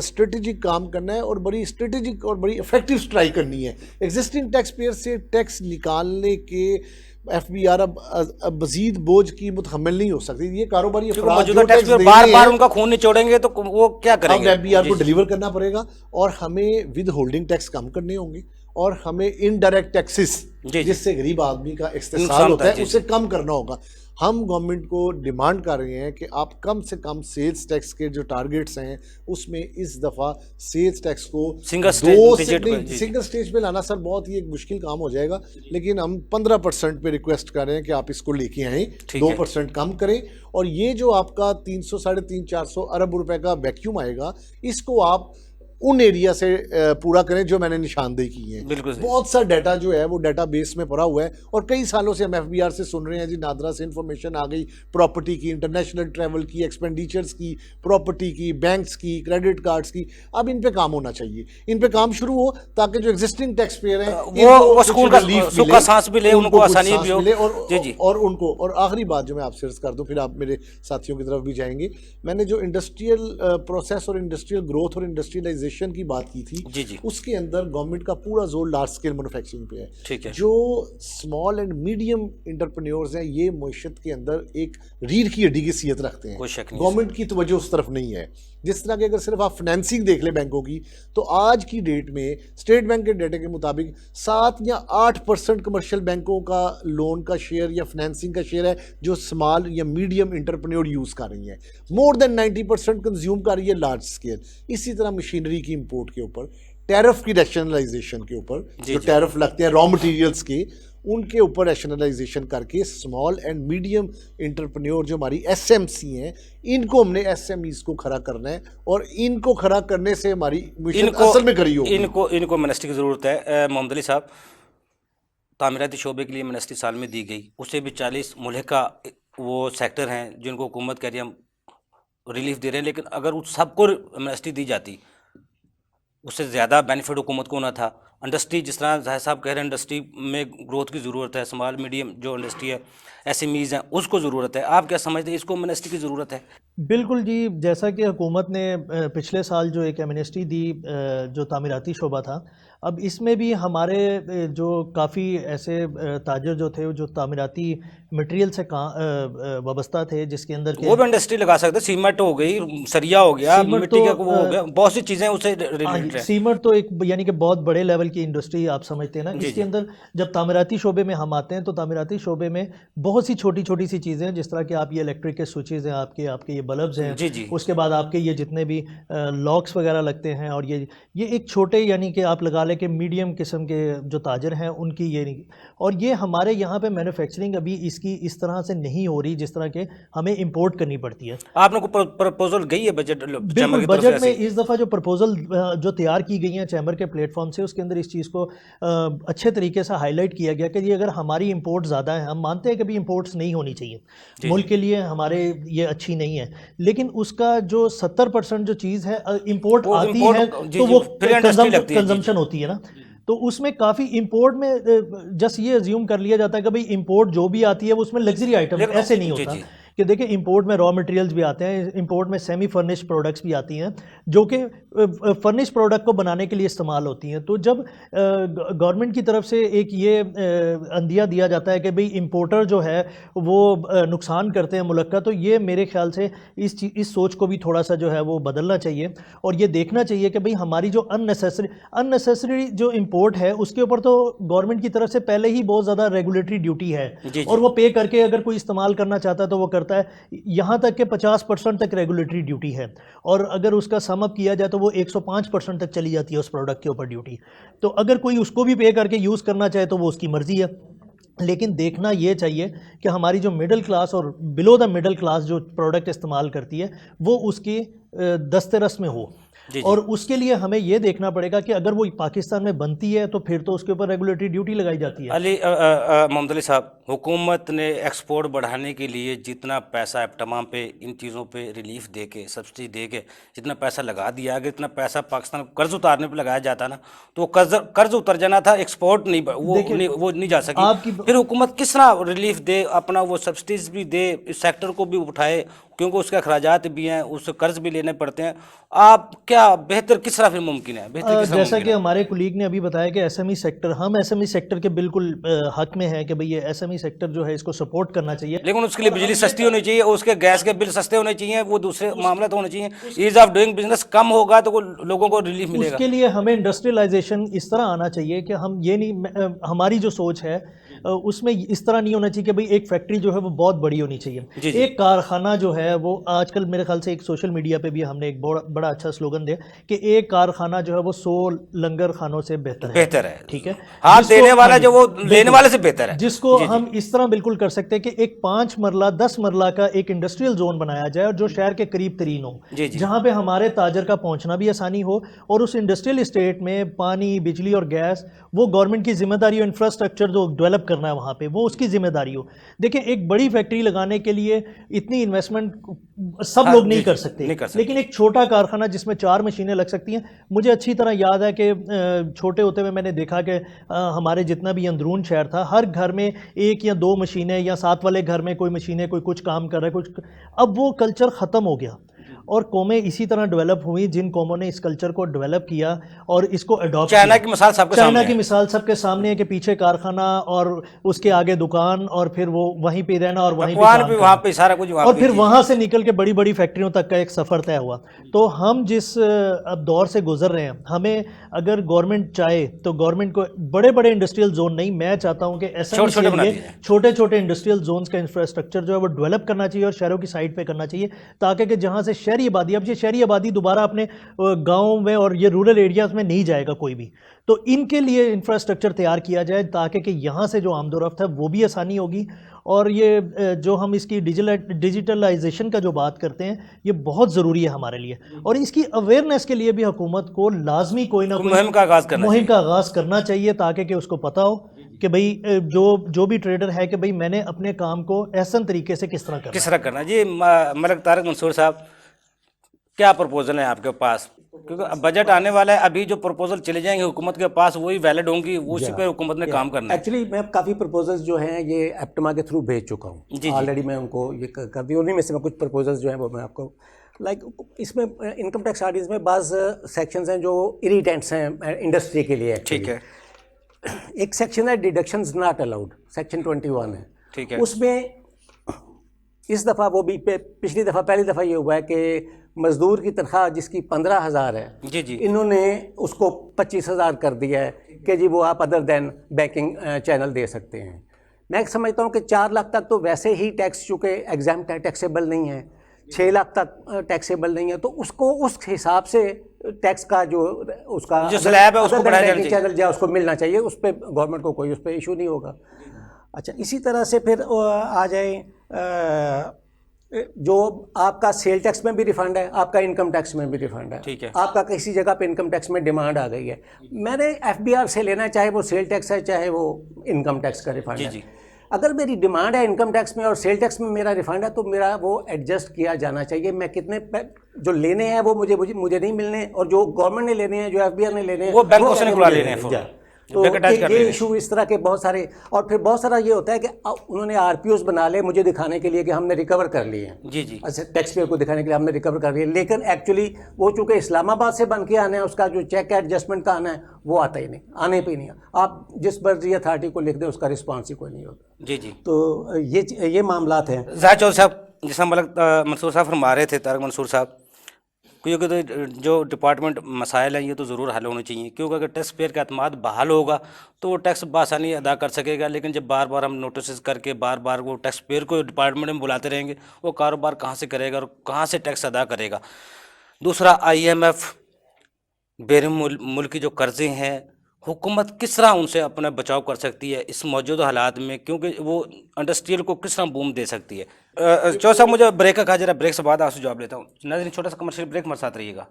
स्ट्रेटेजिक काम करना है, और बड़ी स्ट्रेटेजिक और बड़ी इफेक्टिव स्ट्राइक करनी है। एग्जिस्टिंग टैक्स पेयर से टैक्स निकालने के FBR अब मजीद बोझ की मुतहम्मिल नहीं हो सकती। ये कारोबारी अफराद जो टैक्स बार बार उनका खून निचोड़ेंगे तो वो क्या करेंगे? FBR को डिलीवर करना पड़ेगा, और हमें विद होल्डिंग टैक्स कम करने होंगे, और हमें इनडायरेक्ट टैक्सेस जिससे गरीब आदमी का इस्तेसाल होता है उसे कम करना होगा। हम गवर्नमेंट को डिमांड कर रहे हैं कि आप कम से कम सेल्स टैक्स के जो टारगेट्स हैं उसमें इस दफ़ा सेल्स टैक्स को सिंगल स्टेज पे लाना सर बहुत ही एक मुश्किल काम हो जाएगा, लेकिन हम 15% पे रिक्वेस्ट कर रहे हैं कि आप इसको लेके आएँ, 2% कम करें, और ये जो आपका 300 साढ़े 300-400 अरब रुपए का वैक्यूम आएगा, इसको आप उन एरिया से पूरा करें जो मैंने निशानदेही की है। बहुत सा डाटा जो है वो डाटा बेस में पड़ा हुआ है, और कई सालों से हम FBR से सुन रहे हैं जी नादरा से इंफॉर्मेशन आ गई प्रॉपर्टी की, इंटरनेशनल ट्रैवल की, एक्सपेंडिचर्स की, प्रॉपर्टी की, बैंक्स की, क्रेडिट कार्ड्स की। अब इन पे काम होना चाहिए, इन पे काम शुरू हो, ताकि जो एग्जिस्टिंग टैक्स पेयर हैं वो स्कूल का सुख का सांस भी ले, उनको आसानी भी हो, और उनको। और आखिरी बात जो मैं आपसे अर्ज कर दूं, फिर आप मेरे साथियों की तरफ भी जाएंगे, मैंने जो इंडस्ट्रियल प्रोसेस और इंडस्ट्रियल ग्रोथ और इंडस्ट्रियलाइजेशन की बात की थी, जी जी। उसके अंदर गवर्नमेंट का पूरा जोर लार्ज स्केल मैन्युफैक्चरिंग पे है। ठीक है। जो स्मॉल एंड मीडियम इंटरप्रेन्योर्स हैं, ये मुआशरत के अंदर एक रीढ़ की हड्डी की सीहत रखते हैं, गवर्नमेंट की तवज्जो उस तरफ नहीं है। जिस तरह के अगर सिर्फ आप फाइनेंसिंग देख ले बैंकों की, तो आज की डेट में स्टेट बैंक के डेटा के मुताबिक 7 या 8% कमर्शियल बैंकों का लोन का शेयर या फाइनेंसिंग का शेयर है जो स्मॉल या मीडियम इंटरप्रेन्योर यूज़ कर रही हैं। मोर देन 90% कंज्यूम कर रही है लार्ज स्केल। इसी तरह मशीनरी की इंपोर्ट के ऊपर, टैरिफ की रैशनलाइजेशन के ऊपर, जो टैरिफ लगते हैं रॉ मटेरियल्स के, उनके ऊपर रैशनलाइजेशन करके स्मॉल एंड मीडियम इंटरप्रेन्योर जो हमारी SMC हैं, इनको हमने SMEs को खड़ा करना है, और इनको खड़ा करने से हमारी मिशन असल में करी होगी। इनको मिनिस्ट्री की ज़रूरत है। मोहम्मद अली साहब, तामीराती शोबे के लिए मिनिस्ट्री साल में दी गई, उसे भी 40 मुल्क का वो सेक्टर हैं जिनको हुकूमत कह रही है हम रिलीफ दे रहे हैं, लेकिन अगर उस सबको एमनेस्टी दी जाती उससे ज़्यादा बेनिफिट हुकूमत को होना था। इंडस्ट्री जिस तरह जाहिर साहब कह रहे हैं, इंडस्ट्री में ग्रोथ की ज़रूरत है, स्मॉल मीडियम जो इंडस्ट्री है, एसएमईज़ हैं, उसको ज़रूरत है। आप क्या समझते हैं, इसको एमनेस्टी की ज़रूरत है? बिल्कुल जी, जैसा कि हुकूमत ने पिछले साल जो एक एमनेस्टी दी जो तामीराती शोबा था, अब इसमें भी हमारे जो काफ़ी ऐसे ताजर जो थे जो तामीराती मटेरियल से वाबस्ता थे, जिसके अंदर वो भी इंडस्ट्री लगा सकते, सीमेंट हो गई, सरिया हो गया, सीमेंट मिट्टी का तो, वो हो गया, बहुत सी चीज़ें उससे हाँ रिलेटेड जी, है। सीमेंट तो एक यानी कि बहुत बड़े लेवल की इंडस्ट्री आप समझते हैं ना। जी, इसके जी। अंदर जब तामीराती शोबे में हम आते हैं तो तामीराती शोबे में बहुत सी छोटी छोटी सी चीज़ें हैं, जिस तरह कि आप ये इलेक्ट्रिक के स्विचेज़ हैं, आपके आपके ये बल्ब्स हैं, जी, जी। उसके बाद आपके ये जितने भी लॉक्स वगैरह लगते हैं, और ये एक छोटे यानी कि आप लगा लें कि मीडियम किस्म के जो ताजर हैं उनकी ये नहीं। और ये हमारे यहाँ पे मैन्युफैक्चरिंग अभी इसकी इस तरह से नहीं हो रही जिस तरह के हमें इंपोर्ट करनी पड़ती है। आपने को प्रपोजल गई है बजट चैम्बर बिल्कुल, की तरफ से बजट में ऐसी? इस दफ़ा जो प्रपोजल जो तैयार की गई हैं चैम्बर के प्लेटफॉर्म से, उसके अंदर इस चीज़ को अच्छे तरीके से हाईलाइट किया गया कि ये अगर हमारी इंपोर्ट ज़्यादा है, हम मानते हैं कि भी इंपोर्ट्स नहीं होनी चाहिए, मुल्क के लिए हमारे ये अच्छी नहीं है, लेकिन उसका जो 70% जो चीज़ है इंपोर्ट वो आती import- है जी, तो जी, वो फिर industry लगती है, जी, कंजम्पशन होती है ना। तो उसमें काफ़ी इंपोर्ट में जस्ट ये अज्यूम कर लिया जाता है कि भाई इंपोर्ट जो भी आती है वो उसमें लग्जरी आइटम, लेकिन- ऐसे नहीं जी, होता जी। कि देखिए इंपोर्ट में रॉ मटेरियल्स भी आते हैं, इंपोर्ट में सेमी फर्निश्ड प्रोडक्ट्स भी आती हैं जो कि फर्निश्ड प्रोडक्ट को बनाने के लिए इस्तेमाल होती हैं। तो जब गवर्नमेंट की तरफ से एक ये अंदिया दिया जाता है कि भाई इंपोर्टर जो है वो नुकसान करते हैं मुल्क का, तो ये मेरे ख्याल से इस सोच को भी थोड़ा सा जो है वो बदलना चाहिए और ये देखना चाहिए कि भाई हमारी जो अननेसेसरी जो इंपोर्ट है उसके ऊपर तो गवर्नमेंट की तरफ से पहले ही बहुत ज़्यादा रेगुलेटरी ड्यूटी है, जी, और वो पे करके अगर कोई इस्तेमाल करना चाहता है तो वो करता है। यहाँ तक कि 50% तक रेगुलेटरी ड्यूटी है, और अगर उसका सम अप किया जाए तो वो 105% तक चली जाती है उस प्रोडक्ट के ऊपर ड्यूटी। तो अगर कोई उसको भी पे करके यूज़ करना चाहे तो वो उसकी मर्ज़ी है, लेकिन देखना ये चाहिए कि हमारी जो मिडिल क्लास और बिलो द मिडिल क्लास जो प्रोडक्ट इस्तेमाल करती है वो उसकी दस्तरस में हो। जी, जी। और उसके लिए हमें ये देखना पड़ेगा कि अगर वो पाकिस्तान में बनती है तो फिर तो उसके ऊपर रेगुलेटरी ड्यूटी लगाई जाती है। मोहम्मद अली साहब, हुकूमत ने एक्सपोर्ट बढ़ाने के लिए जितना पैसा तमाम पे इन चीज़ों पे रिलीफ दे के, सब्सिडी दे के जितना पैसा लगा दिया, अगर इतना पैसा पाकिस्तान को कर्ज उतारने पे लगाया जाता ना तो कर्ज उतर जाना था, एक्सपोर्ट नहीं वो नहीं जा सकी। फिर हुकूमत किस तरह रिलीफ दे, अपना वो सब्सिडीज भी दे, इस सेक्टर को भी उठाए, क्योंकि उसके अखराजात भी हैं, उससे कर्ज भी लेने पड़ते हैं। आप क्या बेहतर किस तरह फिर मुमकिन है? जैसा कि हमारे कुलीग ने अभी बताया कि एसएमई सेक्टर, हम एसएमई सेक्टर के बिल्कुल हक में है कि भाई ये एसएमई सेक्टर जो है इसको सपोर्ट करना चाहिए, लेकिन उसके लिए बिजली सस्ती होनी चाहिए, उसके गैस के बिल सस्ते होने चाहिए, वो दूसरे मामला तो होने चाहिए। ईज ऑफ डूइंग बिजनेस कम होगा तो लोगों को रिलीफ मिलेगा। उसके लिए हमें इंडस्ट्रियलाइजेशन इस तरह आना चाहिए कि हम ये नहीं, हमारी जो सोच है उसमें इस तरह नहीं होना चाहिए कि भाई एक फैक्ट्री जो है वो बहुत बड़ी होनी चाहिए। जी, जी। एक कारखाना जो है वो आजकल मेरे ख्याल से एक सोशल मीडिया पे भी हमने एक बड़ा अच्छा स्लोगन दिया कि एक कारखाना जो है वो 100 लंगर खानों से बेहतर है। ठीक है, हाथ जिसको- देने वाला हाँ जी, जो वो बिल्कुल। लेने वाले से बेहतर है, जिसको हम इस तरह बिल्कुल कर सकते हैं कि एक 5 मरला 10 मरला का एक इंडस्ट्रियल जोन बनाया जाए और जो शहर के करीब तरीन हो, जी, जी। जहाँ पे हमारे ताजर का पहुँचना भी आसानी हो, और उस इंडस्ट्रियल इस्टेट में पानी, बिजली और गैस वो गवर्नमेंट की जिम्मेदारी हो, इंफ्रास्ट्रक्चर जो डेवलप करना है वहाँ पे वो उसकी जिम्मेदारी हो। देखिए, एक बड़ी फैक्ट्री लगाने के लिए इतनी इन्वेस्टमेंट सब लोग नहीं कर सकते, लेकिन एक छोटा कारखाना जिसमें 4 मशीनें लग सकती हैं। मुझे अच्छी तरह याद है कि छोटे होते हुए मैंने देखा कि हमारे जितना भी अंदरून शहर था, हर घर में 1 या 2 मशीनें, या साथ वाले घर में कोई मशीनें, कोई कुछ काम कर रहा है, कुछ। अब वो कल्चर ख़त्म हो गया और कौमें इसी तरह डेवलप हुई जिन कौमों ने इस कल्चर को डेवलप किया और इसको अडॉप्ट किया। चाइना की मिसाल सबके सामने चाइना है। की मिसाल सबके सामने है कि पीछे कारखाना और उसके आगे दुकान, और फिर वो वहीं पे रहना और वहीं पे काम करना। वहाँ पे सारा कुछ और फिर वहाँ से निकल के बड़ी बड़ी फैक्ट्रियों तक का एक सफ़र तय हुआ। तो हम जिस अब दौर से गुजर रहे हैं, हमें अगर गवर्नमेंट चाहे तो गवर्नमेंट को बड़े बड़े इंडस्ट्रियल जोन नहीं, मैं चाहता हूँ कि ऐसा छोटे छोटे इंडस्ट्रियल जोन्स का इंफ्रास्ट्रक्चर जो है वो डेवलप करना चाहिए और शहरों की साइड पे करना चाहिए, ताकि कि जहाँ से शहरी आबादी, अब ये शहरी आबादी दोबारा अपने गाँव में और ये रूरल एरियाज़ में नहीं जाएगा कोई भी, तो इनके लिए इंफ्रास्ट्रक्चर तैयार किया जाए ताकि कि यहाँ से जो आमदोरफ्त है वो भी आसानी होगी। और ये जो हम इसकी डिजिटलाइजेशन का जो बात करते हैं, ये बहुत ज़रूरी है हमारे लिए, और इसकी अवेयरनेस के लिए भी हुकूमत को लाजमी कोई ना कोई मुहिम का आगाज़ करना चाहिए ताकि कि उसको पता हो कि भाई जो भी ट्रेडर है कि भाई मैंने अपने काम को एहसन तरीके से किस तरह करना। जी मलक तारिक मंसूर साहब, क्या प्रपोजल है आपके पास? क्योंकि अब बजट आने वाला है, अभी जो प्रपोजल चले जाएंगे हुकूमत के पास वही वैलिड होंगी, उसी पे हुकूमत ने काम करना है। एक्चुअली मैं काफ़ी प्रपोजल्स जो हैं ये एप्टमा के थ्रू भेज चुका हूँ जी। ऑलरेडी। मैं उनको ये कर दी, उन्हीं में से मैं कुछ प्रपोजल्स जो हैं वो मैं आपको इसमें इनकम टैक्स ऑर्डिनेंस में बाज़ सेक्शंस हैं जो इरिटेंट्स हैं इंडस्ट्री के लिए। ठीक है, एक सेक्शन है डिडक्शंस नॉट अलाउड, सेक्शन 21 है। ठीक है। उसमें इस दफ़ा वो भी पिछली दफ़ा पहली दफ़ा ये हुआ है कि मज़दूर की तनख्वाह जिसकी 15,000 है, जी जी, इन्होंने उसको 25,000 कर दिया है कि जी वो आप अदर देन बैंकिंग चैनल दे सकते हैं। मैं समझता हूँ कि 4 लाख तक तो वैसे ही टैक्स चूँकि एग्जाम टैक्सेबल नहीं है, 6 लाख तक टैक्सेबल नहीं है, तो उसको उस हिसाब से टैक्स का जो उसका जो स्लैब है उसको बढ़ाया जाना चैनल जो उसको मिलना चाहिए, उस पर गवर्नमेंट को कोई उस पर इशू नहीं होगा। अच्छा, इसी तरह से फिर आ जाए जो आपका सेल टैक्स में भी रिफंड है, आपका इनकम टैक्स में भी रिफंड है। ठीक है। आपका किसी जगह पे इनकम टैक्स में डिमांड आ गई है, मैंने एफबीआर से लेना है, चाहे वो सेल टैक्स है चाहे वो इनकम टैक्स का रिफंड है। जी। अगर मेरी डिमांड है इनकम टैक्स में और सेल टैक्स में मेरा रिफंड है, तो मेरा वो एडजस्ट किया जाना चाहिए। मैं कितने जो लेने हैं वो मुझे नहीं मिलने, और जो गवर्नमेंट ने लेने हैं, जो एफबीआर ने लेने हैं, वो बैंकों से निकलवा लेने हैं। तो ये इशू इस तरह के बहुत सारे, और फिर बहुत सारा ये होता है कि उन्होंने आरपीओस बना ले मुझे दिखाने के लिए कि हमने रिकवर कर लिए हैं। जी जी। अच्छा, टैक्स पेयर को दिखाने के लिए हमने रिकवर कर लिए, लेकिन एक्चुअली वो चूंकि इस्लामाबाद से बन के आना है, उसका जो चेक एडजस्टमेंट का आना है वो आता ही नहीं, आने पे ही नहीं। आप जिस मर्जी अथॉरिटी को लिख दें उसका रिस्पॉन्स ही कोई नहीं होता। जी जी। तो ये मामलात हैं। जाहिद चौधरी साहब, जिस मंसूर साहब फरमा रहे थे, तारक मंसूर साहब, क्योंकि तो जो डिपार्टमेंट मसाइल हैं ये तो ज़रूर हल होने चाहिए, क्योंकि अगर टैक्स पेयर का अतमाद बहाल होगा तो वो टैक्स बआसानी अदा कर सकेगा। लेकिन जब बार बार हम नोटिस करके बार बार वो टैक्स पेयर को डिपार्टमेंट में बुलाते रहेंगे, वो कारोबार कहाँ से करेगा और कहाँ से टैक्स अदा करेगा। दूसरा, IMF बैरून मुल्क की जो कर्जे हैं, हुकूमत किस तरह उनसे अपना बचाव कर सकती है इस मौजूदा हालात में, क्योंकि वो इंडस्ट्रियल को किस तरह बूम दे सकती है। चौधरी साहब, मुझे ब्रेक का कहा जरा, ब्रेक से बाद आपसे जवाब लेता हूँ। नाज़रीन, छोटा सा कमर्शियल ब्रेक, हमारे साथ रहिएगा।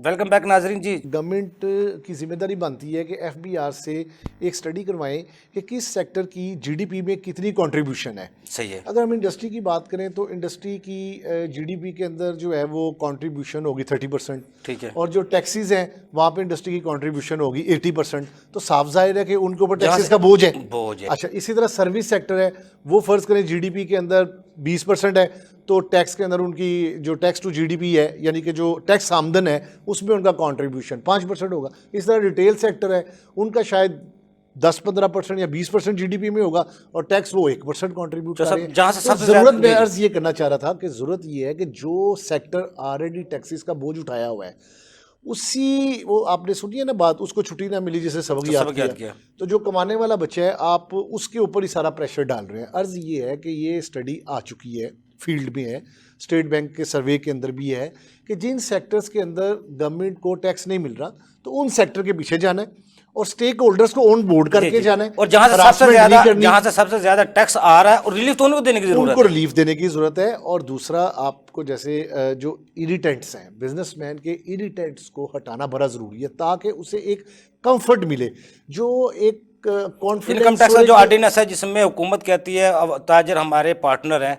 वेलकम बैक नाजरीन जी। गवर्नमेंट की जिम्मेदारी बनती है कि एफबीआर से एक स्टडी करवाएं कि किस सेक्टर की जीडीपी में कितनी कंट्रीब्यूशन है। सही है। अगर हम इंडस्ट्री की बात करें तो इंडस्ट्री की जीडीपी के अंदर जो है वो कंट्रीब्यूशन होगी 30%। ठीक है। और जो टैक्सेस हैं वहाँ पे इंडस्ट्री की कंट्रीब्यूशन होगी 80%। तो साफ जाहिर है कि उनके ऊपर टैक्सेस का बोझ है। अच्छा, इसी तरह सर्विस सेक्टर है, वो फ़र्ज़ करें जीडीपी के अंदर 20% है, तो टैक्स के अंदर उनकी जो टैक्स टू जीडीपी है, यानी कि जो टैक्स आमदन है उसमें उनका कंट्रीब्यूशन 5% होगा। इस तरह रिटेल सेक्टर है, उनका शायद 10-15% या 20% जीडीपी में होगा, और टैक्स वो 1% कंट्रीब्यूट कर रहे हैं। जहाँ से सबसे ज़रूरत मैं अर्ज़ ये करना चाह रहा था कि ज़रूरत ये है कि जो सेक्टर ऑलरेडी टैक्सेस का बोझ उठाया हुआ है, उसी वो आपने सुनी है ना बात, उसको छुट्टी ना मिली जैसे सबक याद किया। तो जो कमाने वाला बच्चा है, आप उसके ऊपर ही सारा प्रेशर डाल रहे हैं। अर्ज़ ये है कि ये स्टडी आ चुकी है, फील्ड में है, स्टेट बैंक के सर्वे के अंदर भी है कि जिन सेक्टर्स के अंदर गवर्नमेंट को टैक्स नहीं मिल रहा तो उन सेक्टर के पीछे जाना है और स्टेक होल्डर्स को ऑन बोर्ड करके जाना है, और जहाँ से सबसे ज्यादा टैक्स आ रहा है और रिलीफ तो उनको देने की जरूरत है, उनको रिलीफ देने की जरूरत है। और दूसरा, आपको जैसे जो इरिटेंट्स हैं, बिजनेसमैन के इरिटेंट्स को हटाना बड़ा ज़रूरी है ताकि उसे एक कंफर्ट मिले, जो एक कॉन्फिडेंस। इनकम टैक्स का जो ऑर्डिनेंस है जिसमें हुकूमत कहती है अब ताजर हमारे पार्टनर हैं,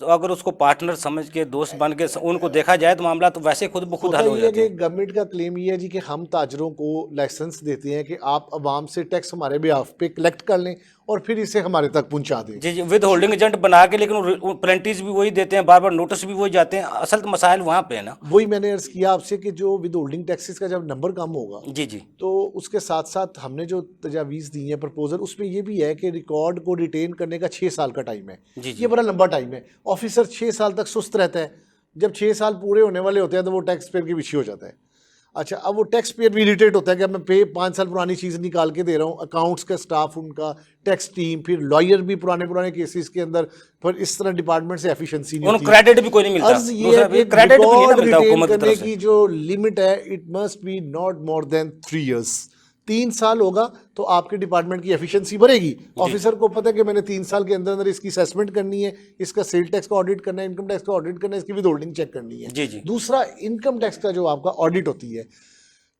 तो अगर उसको पार्टनर समझ के, दोस्त बन के उनको देखा जाए तो मामला तो वैसे खुद ब खुद हल हो जाता है। गवर्नमेंट का क्लेम ये है जी कि हम ताजरों को लाइसेंस देते हैं कि आप अवाम से टैक्स हमारे बिहाफ पे कलेक्ट कर लें और फिर इसे हमारे तक पहुंचा दें। जी, विद होल्डिंग एजेंट बना के, लेकिन पेनल्टीज भी वही देते हैं, बार बार नोटिस भी वही जाते हैं। असल तो मसाइल वहाँ पे है ना। वही मैंने अर्ज किया आपसे कि जो विद होल्डिंग टैक्सेस का जब नंबर कम होगा, जी, तो उसके साथ साथ हमने जो तजावीज़ दी है प्रपोजल, उसमें ये भी है कि रिकॉर्ड को रिटेन करने का 6 साल का टाइम है। ये बड़ा लंबा टाइम है। ऑफिसर 6 साल तक सुस्त रहता है, जब 6 साल पूरे होने वाले होते हैं तो वो टैक्स पेयर के पीछे हो जाता है। अच्छा, अब वो टैक्स पेयर भी इरिटेट होता है कि अब मैं पे 5 साल पुरानी चीज़ निकाल के दे रहा हूँ, अकाउंट्स का स्टाफ उनका, टैक्स टीम, फिर लॉयर भी पुराने केसेस के अंदर, पर इस तरह डिपार्टमेंट से एफिशिएंसी नहीं उनको होती। क्रेडिट भी कोई नहीं मिलता। अर्ज ये है कि क्रेडिट भी नहीं ना रिकॉर्ड मिलता रिटेन हुकूमत की करने तरफ से। की जो लिमिट है, it must be not more than 3 years। 3 साल होगा तो आपके डिपार्टमेंट की एफिशिएंसी बढ़ेगी। ऑफिसर को पता है कि मैंने 3 साल के अंदर अंदर इसकी असेसमेंट करनी है, इसका सेल टैक्स का ऑडिट करना है, इनकम टैक्स का ऑडिट करना है, इसकी विद होल्डिंग चेक करनी है। जी, जी। दूसरा, इनकम टैक्स का जो आपका ऑडिट होती है,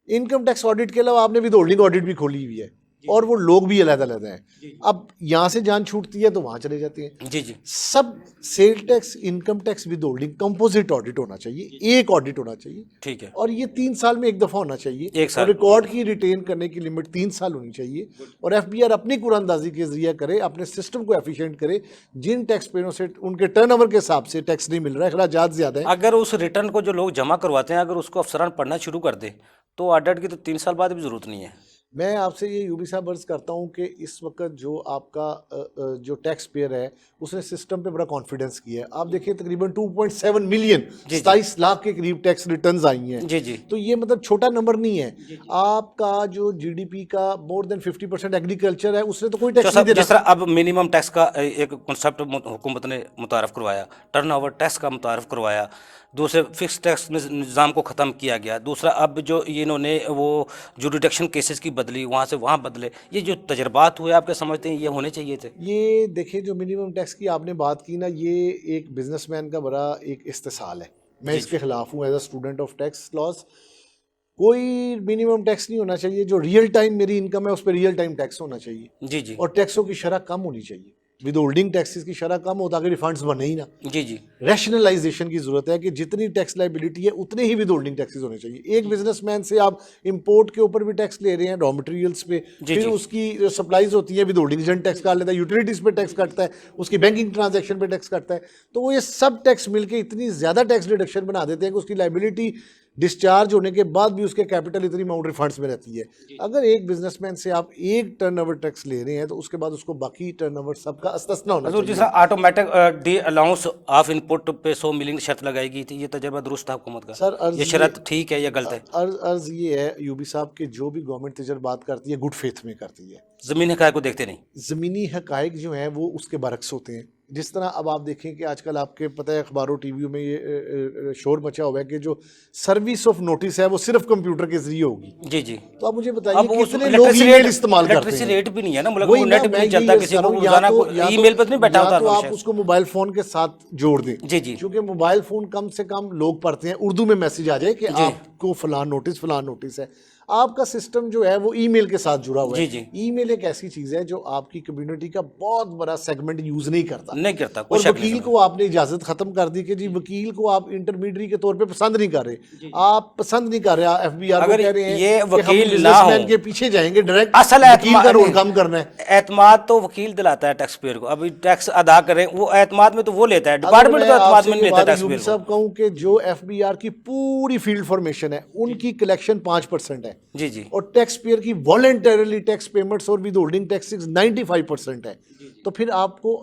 इनकम टैक्स ऑडिट के अलावा आपने विद होल्डिंग ऑडिट भी खोली हुई है, और वो लोग भी अलग अलग हैं। अब यहाँ से जान छूटती है तो वहाँ चले जाते हैं। जी, जी। सब sale tax, income tax with holding composite audit होना चाहिए, एक ऑडिट होना चाहिए, ठीक है। और ये 3 साल में एक दफ़ा होना चाहिए। एक साल। और रिकॉर्ड की रिटेन करने की लिमिट 3 साल होनी चाहिए, और एफबीआर अपनी कुरानंदाजी के जरिए करे, अपने सिस्टम को एफिशिएंट करे। जिन टैक्स पेयरों से उनके टर्नओवर के हिसाब से टैक्स नहीं मिल रहा है, अखराजात ज़्यादा है, अगर उस रिटर्न को जो लोग जमा करवाते हैं, अगर उसको अफसरान पढ़ना शुरू कर दे तो ऑडिट की तो 3 साल बाद भी ज़रूरत नहीं है। मैं आपसे ये यूबी साहब अर्ज करता हूँ कि इस वक्त जो आपका जो टैक्स पेयर है, उसने सिस्टम पे बड़ा कॉन्फिडेंस किया है। आप देखिए तकरीबन 2.7 मिलियन, 27 लाख के करीब टैक्स रिटर्न्स आई हैं। जी, जी। तो ये मतलब छोटा नंबर नहीं है। आपका जो जीडीपी का मोर देन 50% एग्रीकल्चर है, उसने तो कोई तो टैक्स नहीं साहब, जिस देना। तरह अब मिनिमम टैक्स का एक कॉन्सेप्ट हुकूमत ने मुतारफ़ करवाया, टर्नओवर टैक्स का मुतारफ़ करवाया, दूसरे फिक्स टैक्स निज़ाम को ख़त्म किया गया, दूसरा अब जो इन्होंने वो जो डिडक्शन केसेस की बदली, वहाँ से वहाँ बदले, ये जो तजर्बात हुए आपके समझते हैं ये होने चाहिए थे? ये देखिए, जो मिनिमम टैक्स की आपने बात की ना, ये एक बिजनेसमैन का बड़ा एक इस्तेसाल है। मैं इसके खिलाफ हूँ as a student of tax laws. कोई मिनिमम टैक्स नहीं होना चाहिए। जो रियल टाइम मेरी इनकम है उस पर रियल टाइम टैक्स होना चाहिए, जी, जी। और टैक्सों की शरह कम होनी चाहिए। विद होल्डिंग टैक्सेस की शरह कम हो ताकि रिफंड्स बने ही ना। जी, जी। रैशनलाइजेशन की जरूरत है कि जितनी टैक्स लाइबिलिटी है उतने ही विद होल्डिंग टैक्सेस होने चाहिए। एक बिजनेसमैन से आप इंपोर्ट के ऊपर भी टैक्स ले रहे हैं, रॉ मटेरियल्स पे, जी, फिर जी। उसकी जो सप्लाईज होती है विद होल्डिंग एजेंट टैक्स काट लेता है, यूटिलिटीज पे टैक्स काटता है, उसकी बैंकिंग ट्रांजैक्शन पे टैक्स काटता है। तो वो ये सब टैक्स मिलके इतनी ज़्यादा टैक्स डिडक्शन बना देते हैं कि उसकी लाइबिलिटी डिस्चार्ज होने के बाद भी उसके कैपिटल इतनी अमाउंट रिफंड्स में रहती है। अगर एक बिजनेसमैन से आप एक टर्नओवर टैक्स ले रहे हैं तो उसके बाद उसको बाकी टर्नओवर सबका अस्तस्ना होना हजूर, चाहिए। जिस तरह automatic D allowance of input पे 100 मिलियन शर्त लगाई गई थी, ये तजर्बा दुरुस्त था हुकूमत का? सर, अर्ज ये शर्त ठीक है या गलत है? अर्ज ये है यूबी साहब कि जो भी गवर्नमेंट तजर्बात करती है गुड फेथ में करती है। ज़मीनी हक़ाइक़ को देखते नहीं। ज़मीनी हक़ाइक़ जो हैं वो उसके बरक्स होते हैं। जिस तरह अब आप देखें कि आजकल आपके पता है अखबारों टीवियों में ये शोर मचा हुआ है कि जो सर्विस ऑफ नोटिस है वो सिर्फ कंप्यूटर के जरिए होगी। जी, जी। तो आप मुझे अब बताइए वो कितने लोग ईमेल इस्तेमाल करते इलेक्ट्रिसिटी हैं। रेट भी नहीं है ना, मतलब वही वो ना, नेट भी मैं नहीं यही चलता, अर्ज किसी कर को रहा हूँ, रोजाना को या तो ईमेल पर नहीं बैठा या होता तो आप हमेशा। उसको मोबाइल फ़ोन के साथ जोड़ दें। जी, जी। क्योंकि मोबाइल फ़ोन कम से कम लोग पढ़ते हैं, उर्दू में मैसेज आ जाए कि आपको फलां नोटिस है। आपका सिस्टम जो है वो ईमेल के साथ जुड़ा हुआ है। जी, जी। ईमेल एक ऐसी चीज़ है जो आपकी कम्युनिटी का बहुत बड़ा सेगमेंट यूज़ नहीं करता। नहीं करता, कोई और शक नहीं वकील को आपने इजाज़त ख़त्म कर दी कि जी वकील को आप इंटरमीडियरी के तौर पे पसंद नहीं कर रहे। आप पसंद नहीं कर रहे, एफबीआर को अगर कह रहे हैं ये कि हम वकील ना बिजनेसमैन हो, के पीछे जाएंगे, डायरेक्ट असल वकील का रोल कम करना है। एतमाद तो वकील दिलाता है टैक्स पेयर को। अभी टैक्स अदा करें, वो एतमाद में तो वो लेता है, डिपार्टमेंट तो एतमाद में नहीं लेता टैक्स पेयर को। साहब कहूँ कि जो एफबीआर की पूरी फील्ड फॉर्मेशन है उनकी कलेक्शन 5% है। जी, जी। और टैक्स पेयर की वॉलंटरली टैक्स पेमेंट्स और विद होल्डिंग टैक्सेस 95% है। तो फिर आपको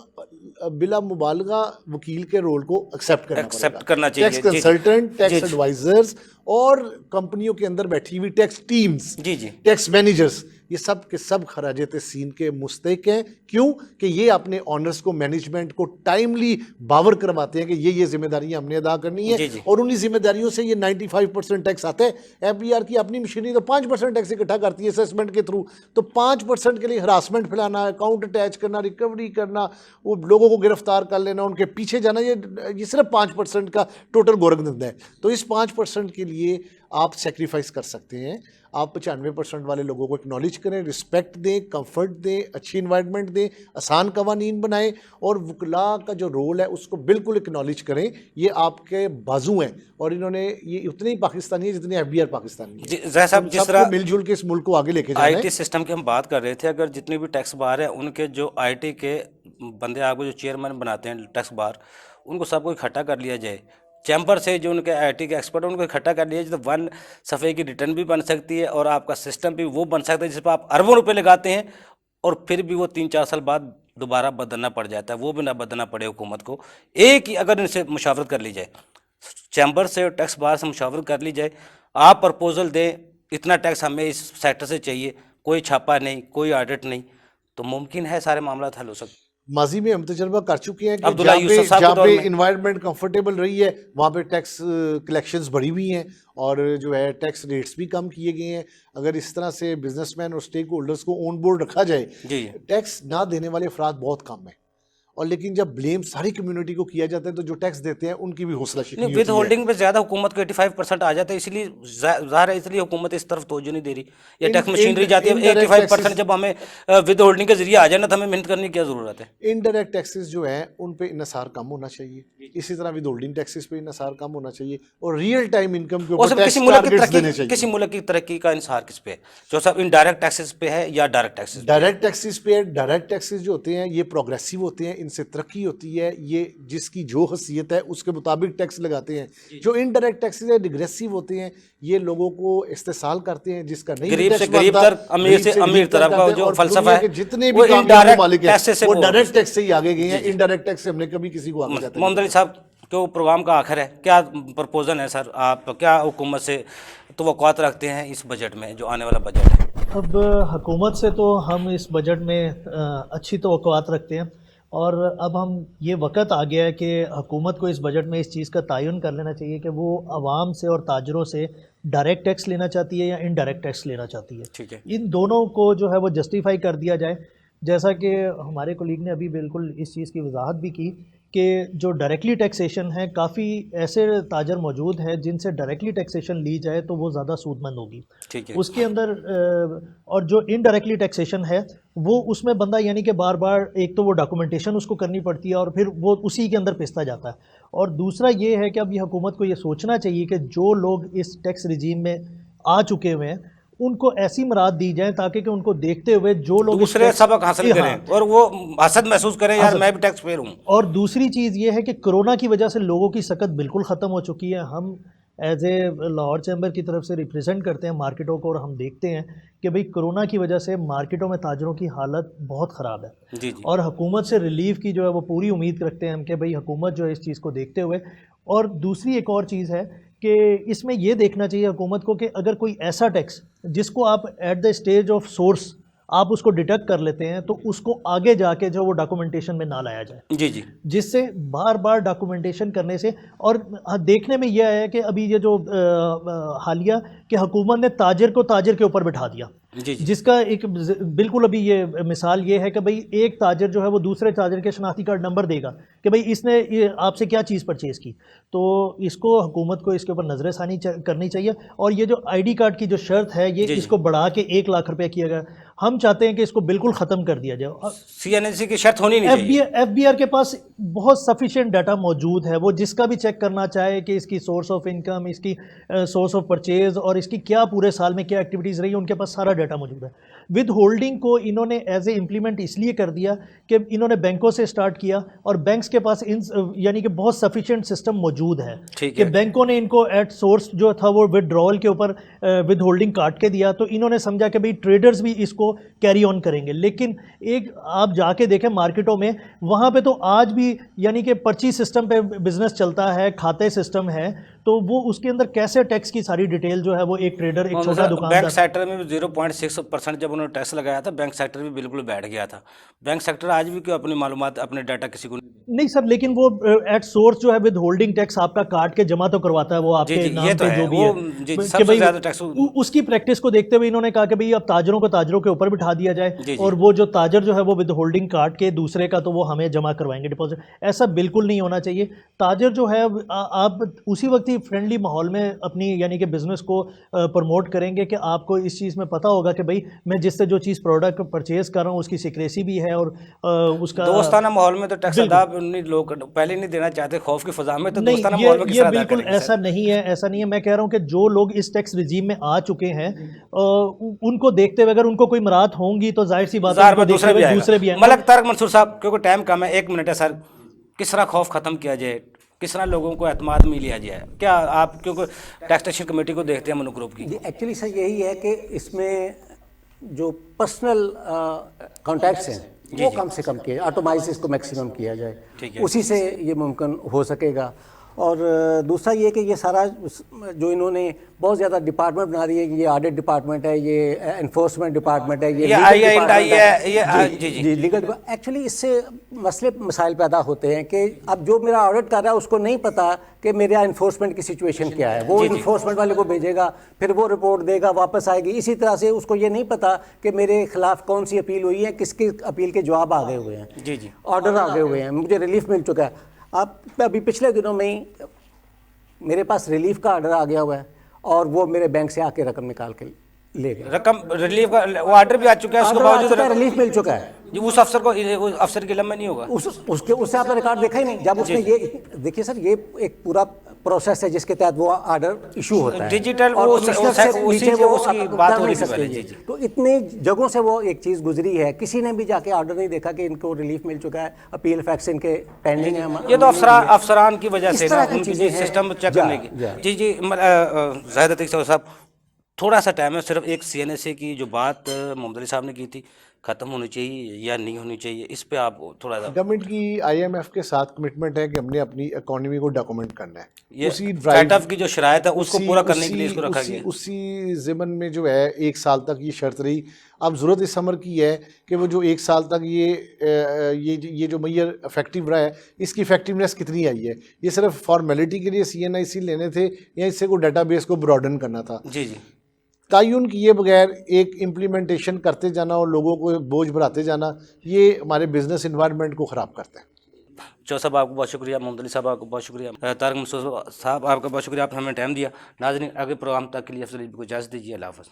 बिला मुबालगा वकील के रोल को एक्सेप्ट करना चाहिए। टैक्स कंसल्टेंट, टैक्स जी। एडवाइजर्स और कंपनियों के अंदर बैठी हुई टैक्स टीम्स, जी, जी। टैक्स मैनेजर्स, ये सब के सब खराजे तहसीन के मुस्तहिक हैं। क्यों कि ये अपने ऑनर्स को, मैनेजमेंट को टाइमली बावर करवाते हैं कि ये जिम्मेदारियां हमने अदा करनी है। जी, जी। और उन्हीं जिम्मेदारियों से ये 95% टैक्स आता है। एफबीआर की अपनी मशीनरी तो 5% टैक्स इकट्ठा करती है असेसमेंट के थ्रू। तो 5% के लिए हरासमेंट फैलाना, अकाउंट अटैच करना, रिकवरी करना, वो लोगों को गिरफ्तार कर लेना, उनके पीछे जाना, ये सिर्फ 5% का टोटल गोरखधंधा है। तो इस 5% के लिए आप सेक्रीफाइस कर सकते हैं। आप 95% वाले लोगों को एक्नॉलेज करें, रिस्पेक्ट दें, कंफर्ट दें, अच्छी इन्वायरमेंट दें, आसान कवानीन बनाएं, और वकला का जो रोल है उसको बिल्कुल एक्नॉलेज करें। ये आपके बाजू हैं, और इन्होंने ये उतने ही पाकिस्तानी है जितने एफबीआर पाकिस्तानी है। जिस तरह मिलजुल के इस मुल्क को आगे लेके जाना है। आईटी सिस्टम की हम बात कर रहे थे, अगर जितने भी टैक्स बार है उनके जो आईटी के बंदे आपको जो चेयरमैन बनाते हैं टैक्स बार, उनको सबको इकट्ठा कर लिया जाए। चैम्बर से जो उनके आईटी के एक्सपर्ट हैं उनको इकट्ठा कर लिया जाए, तो 1 सफ़े की रिटर्न भी बन सकती है और आपका सिस्टम भी वो बन सकता है जिस पर आप अरबों रुपए लगाते हैं, और फिर भी वो 3-4 साल बाद दोबारा बदलना पड़ जाता है। वो भी ना बदलना पड़े हुकूमत को। एक ही अगर इनसे मुशावरत कर ली जाए, चैम्बर से और टैक्स बार से मुशावरत कर ली जाए, आप प्रपोजल दें, इतना टैक्स हमें इस सेक्टर से चाहिए, कोई छापा नहीं, कोई ऑडिट नहीं, तो मुमकिन है सारे मामला हल हो सकते। माजी में हम तजुर्बा कर चुके हैं कि अब्दुल्ला यूसुफ साहब के जहाँ दौर पे में। इन्वायरमेंट कंफर्टेबल रही है वहाँ पे टैक्स कलेक्शंस बढ़ी हुई हैं और जो है टैक्स रेट्स भी कम किए गए हैं। अगर इस तरह से बिजनेसमैन और स्टेक होल्डर्स को ऑन बोर्ड रखा जाए, जी। टैक्स ना देने वाले अफराद बहुत कम हैं, और लेकिन जब ब्लेम सारी कम्युनिटी को किया जाता है तो जो टैक्स देते हैं उनकी भी हौसला शिकनी नहीं, होती विद है। होल्डिंग पे ज़्यादा हुकूमत को 85% आ जाता है, इसलिए ज़ाहिर है इसलिए हुकूमत इस तरफ तवज्जो नहीं दे रही। ये टैक्स मशीनरी जाती है, indirect 85% taxes- जब हमें विद होल्डिंग के जरिए आ जाए ना तो हमें मेहनत करने की क्या ज़रूरत है। इनडायरेक्ट टैक्सेस जो हैं उन पे इन्हिसार कम होना चाहिए, इसी तरह विद होल्डिंग टैक्सेस पे इन्हिसार कम होना चाहिए और रियल टाइम इनकम के और ऊपर सब टैक्स किसी मुल्क की टारगेट्स देने तरक्की, चाहिए। किसी मुल्क की तरक्की का इंसार किस पे है, जो सब इनडायरेक्ट टैक्सेस पे है या डायरेक्ट टैक्सेस? डायरेक्ट टैक्सेस पे, डायरेक्ट टैक्सेस जो होते हैं ये प्रोग्रेसिव होते हैं, इनसे तरक्की होती है, ये जिसकी जो हसीयत है उसके मुताबिक टैक्स लगाते हैं। जो इनडायरेक्ट टैक्सेस है डिग्रेसिव होते हैं, ये लोगों को इस्तेसाल करते हैं, जिसका नहीं गरीब से टैक्स गरीब बनता, तरफ, अमीर से गरीब अमीर तरफ का करते हैं। जो और फलसफा दुनिया है, के जितने वो भी कामयाब indirect मालिक taxes हैं से वो वो डायरेक्ट टैक्स से ही आगे गए हैं, इनडायरेक्ट टैक्स से हमने कभी किसी को आगे जाते मोहम्मद अली साहब, क्यों प्रोग्राम का आखिर है, क्या प्रपोजल है सर, आप क्या हुकूमत से तवक्कुआत रखते हैं इस बजट में जो आने वाला बजट है? अब हुकूमत से तो हम इस बजट में अच्छी तवक्कुआत रखते हैं, और अब हम ये वक्त आ गया है कि हुकूमत को इस बजट में इस चीज़ का तयन कर लेना चाहिए कि वो आवाम से और ताजरों से डायरेक्ट टैक्स लेना चाहती है या इनडायरेक्ट टैक्स लेना चाहती है। ठीक है। इन दोनों को जो है वो जस्टिफाई कर दिया जाए, जैसा कि हमारे कोलीग ने अभी बिल्कुल इस चीज़ की वजाहत भी की कि जो डायरेक्टली टैक्सेशन है, काफ़ी ऐसे ताजर मौजूद हैं जिनसे डायरेक्टली टैक्सेशन ली जाए तो वो ज़्यादा सूदमंद होगी। ठीक है। उसके अंदर और जो इनडायरेक्टली टैक्सेशन है वो उसमें बंदा यानी कि बार बार एक तो वो डॉक्यूमेंटेशन उसको करनी पड़ती है और फिर वो उसी के अंदर पिसता जाता है। और दूसरा ये है कि अब ये हुकूमत को ये सोचना चाहिए कि जो लोग इस टैक्स रिजीम में आ चुके हुए हैं उनको ऐसी मराद दी जाए ताकि कि उनको देखते हुए जो लोग दूसरे सबक हासिल करें और वो हसद महसूस करें, यार मैं भी टैक्स पेयर हूँ। और दूसरी चीज़ ये है कि कोरोना की वजह से लोगों की सकत बिल्कुल ख़त्म हो चुकी है। हम एज ए लाहौर चैम्बर की तरफ से रिप्रेजेंट करते हैं मार्केटों को, और हम देखते हैं कि भाई कोरोना की वजह से मार्केटों में ताजरों की हालत बहुत ख़राब है। जी जी। और हुकूमत से रिलीफ की जो है वो पूरी उम्मीद रखते हैं हम कि भाई हुकूमत जो है इस चीज़ को देखते हुए। और दूसरी एक और चीज़ है कि इसमें ये देखना चाहिए हुकूमत को कि अगर कोई ऐसा टैक्स जिसको आप at the stage of source आप उसको डिटेक्ट कर लेते हैं तो उसको आगे जाके जो वो डॉक्यूमेंटेशन में ना लाया जाए। जी जी। जिससे बार बार डॉक्यूमेंटेशन करने से, और देखने में यह है कि अभी ये जो हालिया कि हुकूमत ने ताजिर को ताजिर के ऊपर बिठा दिया, जी जी। जिसका एक बिल्कुल अभी ये मिसाल ये है कि भाई एक ताजिर जो है वो दूसरे ताजिर के शनाख्ती कार्ड नंबर देगा कि भाई इसने ये आपसे क्या चीज़ परचेज़ की। तो इसको हुकूमत को इसके ऊपर नज़रसानी करनी चाहिए। और ये जो ID कार्ड की जो शर्त है ये इसको बढ़ा के 1 लाख रुपये किया गया, हम चाहते हैं कि इसको बिल्कुल ख़त्म कर दिया जाए। CNSE की शर्त होनी नहीं चाहिए। FBR के पास बहुत सफिशिएंट डाटा मौजूद है, वो जिसका भी चेक करना चाहे कि इसकी सोर्स ऑफ इनकम, इसकी सोर्स ऑफ परचेज और इसकी क्या पूरे साल में क्या एक्टिविटीज़ रही, उनके पास सारा डाटा मौजूद है। विद होल्डिंग को इन्होंने एज ए इम्प्लीमेंट इसलिए कर दिया कि इन्होंने बैंकों से स्टार्ट किया और बैंक्स के पास यानी कि बहुत सफिशिएंट सिस्टम मौजूद है कि बैंकों ने इनको एट सोर्स जो था वो विदड्रॉल के ऊपर विद होल्डिंग काट के दिया, तो इन्होंने समझा कि भाई ट्रेडर्स भी इसको कैरी ऑन करेंगे। लेकिन एक आप जाके देखें मार्केटों में, वहाँ पे तो आज भी यानी कि पर्ची सिस्टम पे बिजनेस चलता है, खाते सिस्टम है, तो वो उसके अंदर कैसे टैक्स की सारी डिटेल जो है वो एक ट्रेडर, एक छोटा दुकानदार। बैंक सेक्टर में भी 0.6% जब उन्होंने टैक्स लगाया था, बैंक सेक्टर भी बिल्कुल बैठ गया था। बैंक सेक्टर आज भी क्यों अपनी मालूमात, अपने डाटा किसी को नहीं सर, लेकिन वो एट सोर्स जो है विद होल्डिंग टैक्स आपका काट के जमा तो करवाता है वो आपके नाम पे जो भी है कि भाई उसकी प्रैक्टिस को देखते हुए इन्होंने कहा कि भाई अब ताजरों को ताजरों के ऊपर बिठा दिया जाए और वो जो ताजर जो है वो विद होल्डिंग काट के दूसरे का तो वो हमें जमा करवाएंगे डिपॉजिट। ऐसा बिल्कुल नहीं होना चाहिए। ताजर जो है आप उसी वक्त ही फ्रेंडली माहौल में अपनी यानी कि बिजनेस को प्रमोट करेंगे कि आपको इस चीज़ में पता होगा कि भाई मैं जिससे जो चीज़ प्रोडक्ट परचेज कर रहा हूँ उसकी सिक्रेसी भी है और उसका दोस्ताना माहौल में तो टैक्स अदा लोग पहले नहीं देना चाहते, खौफ की फजा में, तो दोस्ताना माहौल में ये बिल्कुल ऐसा नहीं है, ऐसा नहीं है। मैं कह रहा हूँ कि जो लोग इस टैक्स रिजीम में आ चुके हैं उनको देखते हुए अगर उनको कोई मुराद होंगी तो जाहिर सी बात है दूसरे भी हैं। मलक तारक मंसूर साहब, क्योंकि टाइम कम है, 1 मिनट है सर, किस तरह खौफ खत्म किया जाए, किस तरह लोगों को एतमाद में लिया जाए? क्या आप क्योंकि टैक्सेशन कमेटी को देखते हैं मनु ग्रुप की? एक्चुअली सर यही है कि इसमें जो पर्सनल कॉन्टैक्ट्स हैं वो कम से कम किए, ऑटोमाइज इसको मैक्सिमम किया जाए, उसी से ये मुमकिन हो सकेगा। और दूसरा ये कि ये सारा जो इन्होंने बहुत ज़्यादा डिपार्टमेंट बना दिए कि ये ऑडिट डिपार्टमेंट है, ये एनफोर्समेंट डिपार्टमेंट है, ये लीगल। एक्चुअली इससे मसले मसाइल पैदा होते हैं कि अब जो मेरा ऑडिट कर रहा है उसको नहीं पता कि मेरा इन्फोर्समेंट की सिचुएशन क्या है। वो इन्फोर्समेंट वाले को भेजेगा, फिर वो रिपोर्ट देगा, वापस आएगी। इसी तरह से उसको ये नहीं पता कि मेरे खिलाफ कौन सी अपील हुई है, किसकी अपील के जवाब आ गए हुए हैं, जी जी, ऑर्डर आ गए हुए हैं, मुझे रिलीफ मिल चुका है। अब अभी पिछले दिनों में ही मेरे पास रिलीफ का ऑर्डर आ गया हुआ है और वो मेरे बैंक से आके रकम निकाल के ले गए। रकम रिलीफ का वो ऑर्डर भी आ चुका है, उसके बावजूद रिलीफ मिल चुका है। उस अफसर को, उस अफसर के लम्बे नहीं होगा उससे आपने रिकॉर्ड देखा ही नहीं। जब उसने ये देखिए सर, ये एक पूरा प्रोसेस है जिसके तहत वो ऑर्डर इशू होता है डिजिटल, और उसकी बात हो रही है। तो इतने जगहों से वो एक चीज़ गुजरी है, किसी ने भी जाके ऑर्डर नहीं देखा कि इनको रिलीफ मिल चुका है, अपील फैक्स इनके पेंडिंग है। ये तो अफसरान की वजह से ना, उनकी सिस्टम चेक करने की। जी जी, ज़ाहिद अतीक साहब, थोड़ा सा टाइम है, सिर्फ एक CNSA की जो बात मोहम्मद अली साहब ने की थी, ख़त्म होनी चाहिए या नहीं होनी चाहिए, इस पे आप थोड़ा सा। गवर्नमेंट की IMF के साथ कमिटमेंट है कि हमने अपनी इकोनॉमी को डॉक्यूमेंट करना है। ये स्टार्टअप की जो शराइत है उसको पूरा करने के लिए इसको रखा गया। उसी ज़िमन में जो है 1 साल तक ये शर्त रही। अब ज़रूरत इस अमर की है कि वो जो 1 साल तक ये जो मैयर इफेक्टिव रहा है, इसकी इफेक्टिवनेस कितनी आई है। ये सिर्फ फॉर्मेलिटी के लिए CNIC लेने थे या इससे को डाटाबेस को ब्रॉडन करना था। जी जी, तयन किए बगैर एक इम्प्लीमेंटेशन करते जाना और लोगों को बोझ बढ़ाते जाना, ये हमारे बिजनेस इन्वायरमेंट को ख़राब करता है। चौ साहब आपको बहुत शुक्रिया, मोहम्मद अली साहब आपको बहुत शुक्रिया, तारिक मसूद साहब आपका बहुत शुक्रिया, आपने हमें टाइम दिया। नाज़रीन, आगे प्रोग्राम तक के लिए अफजल को इजाज़त दीजिए। अल्लाह हाफ़िज़।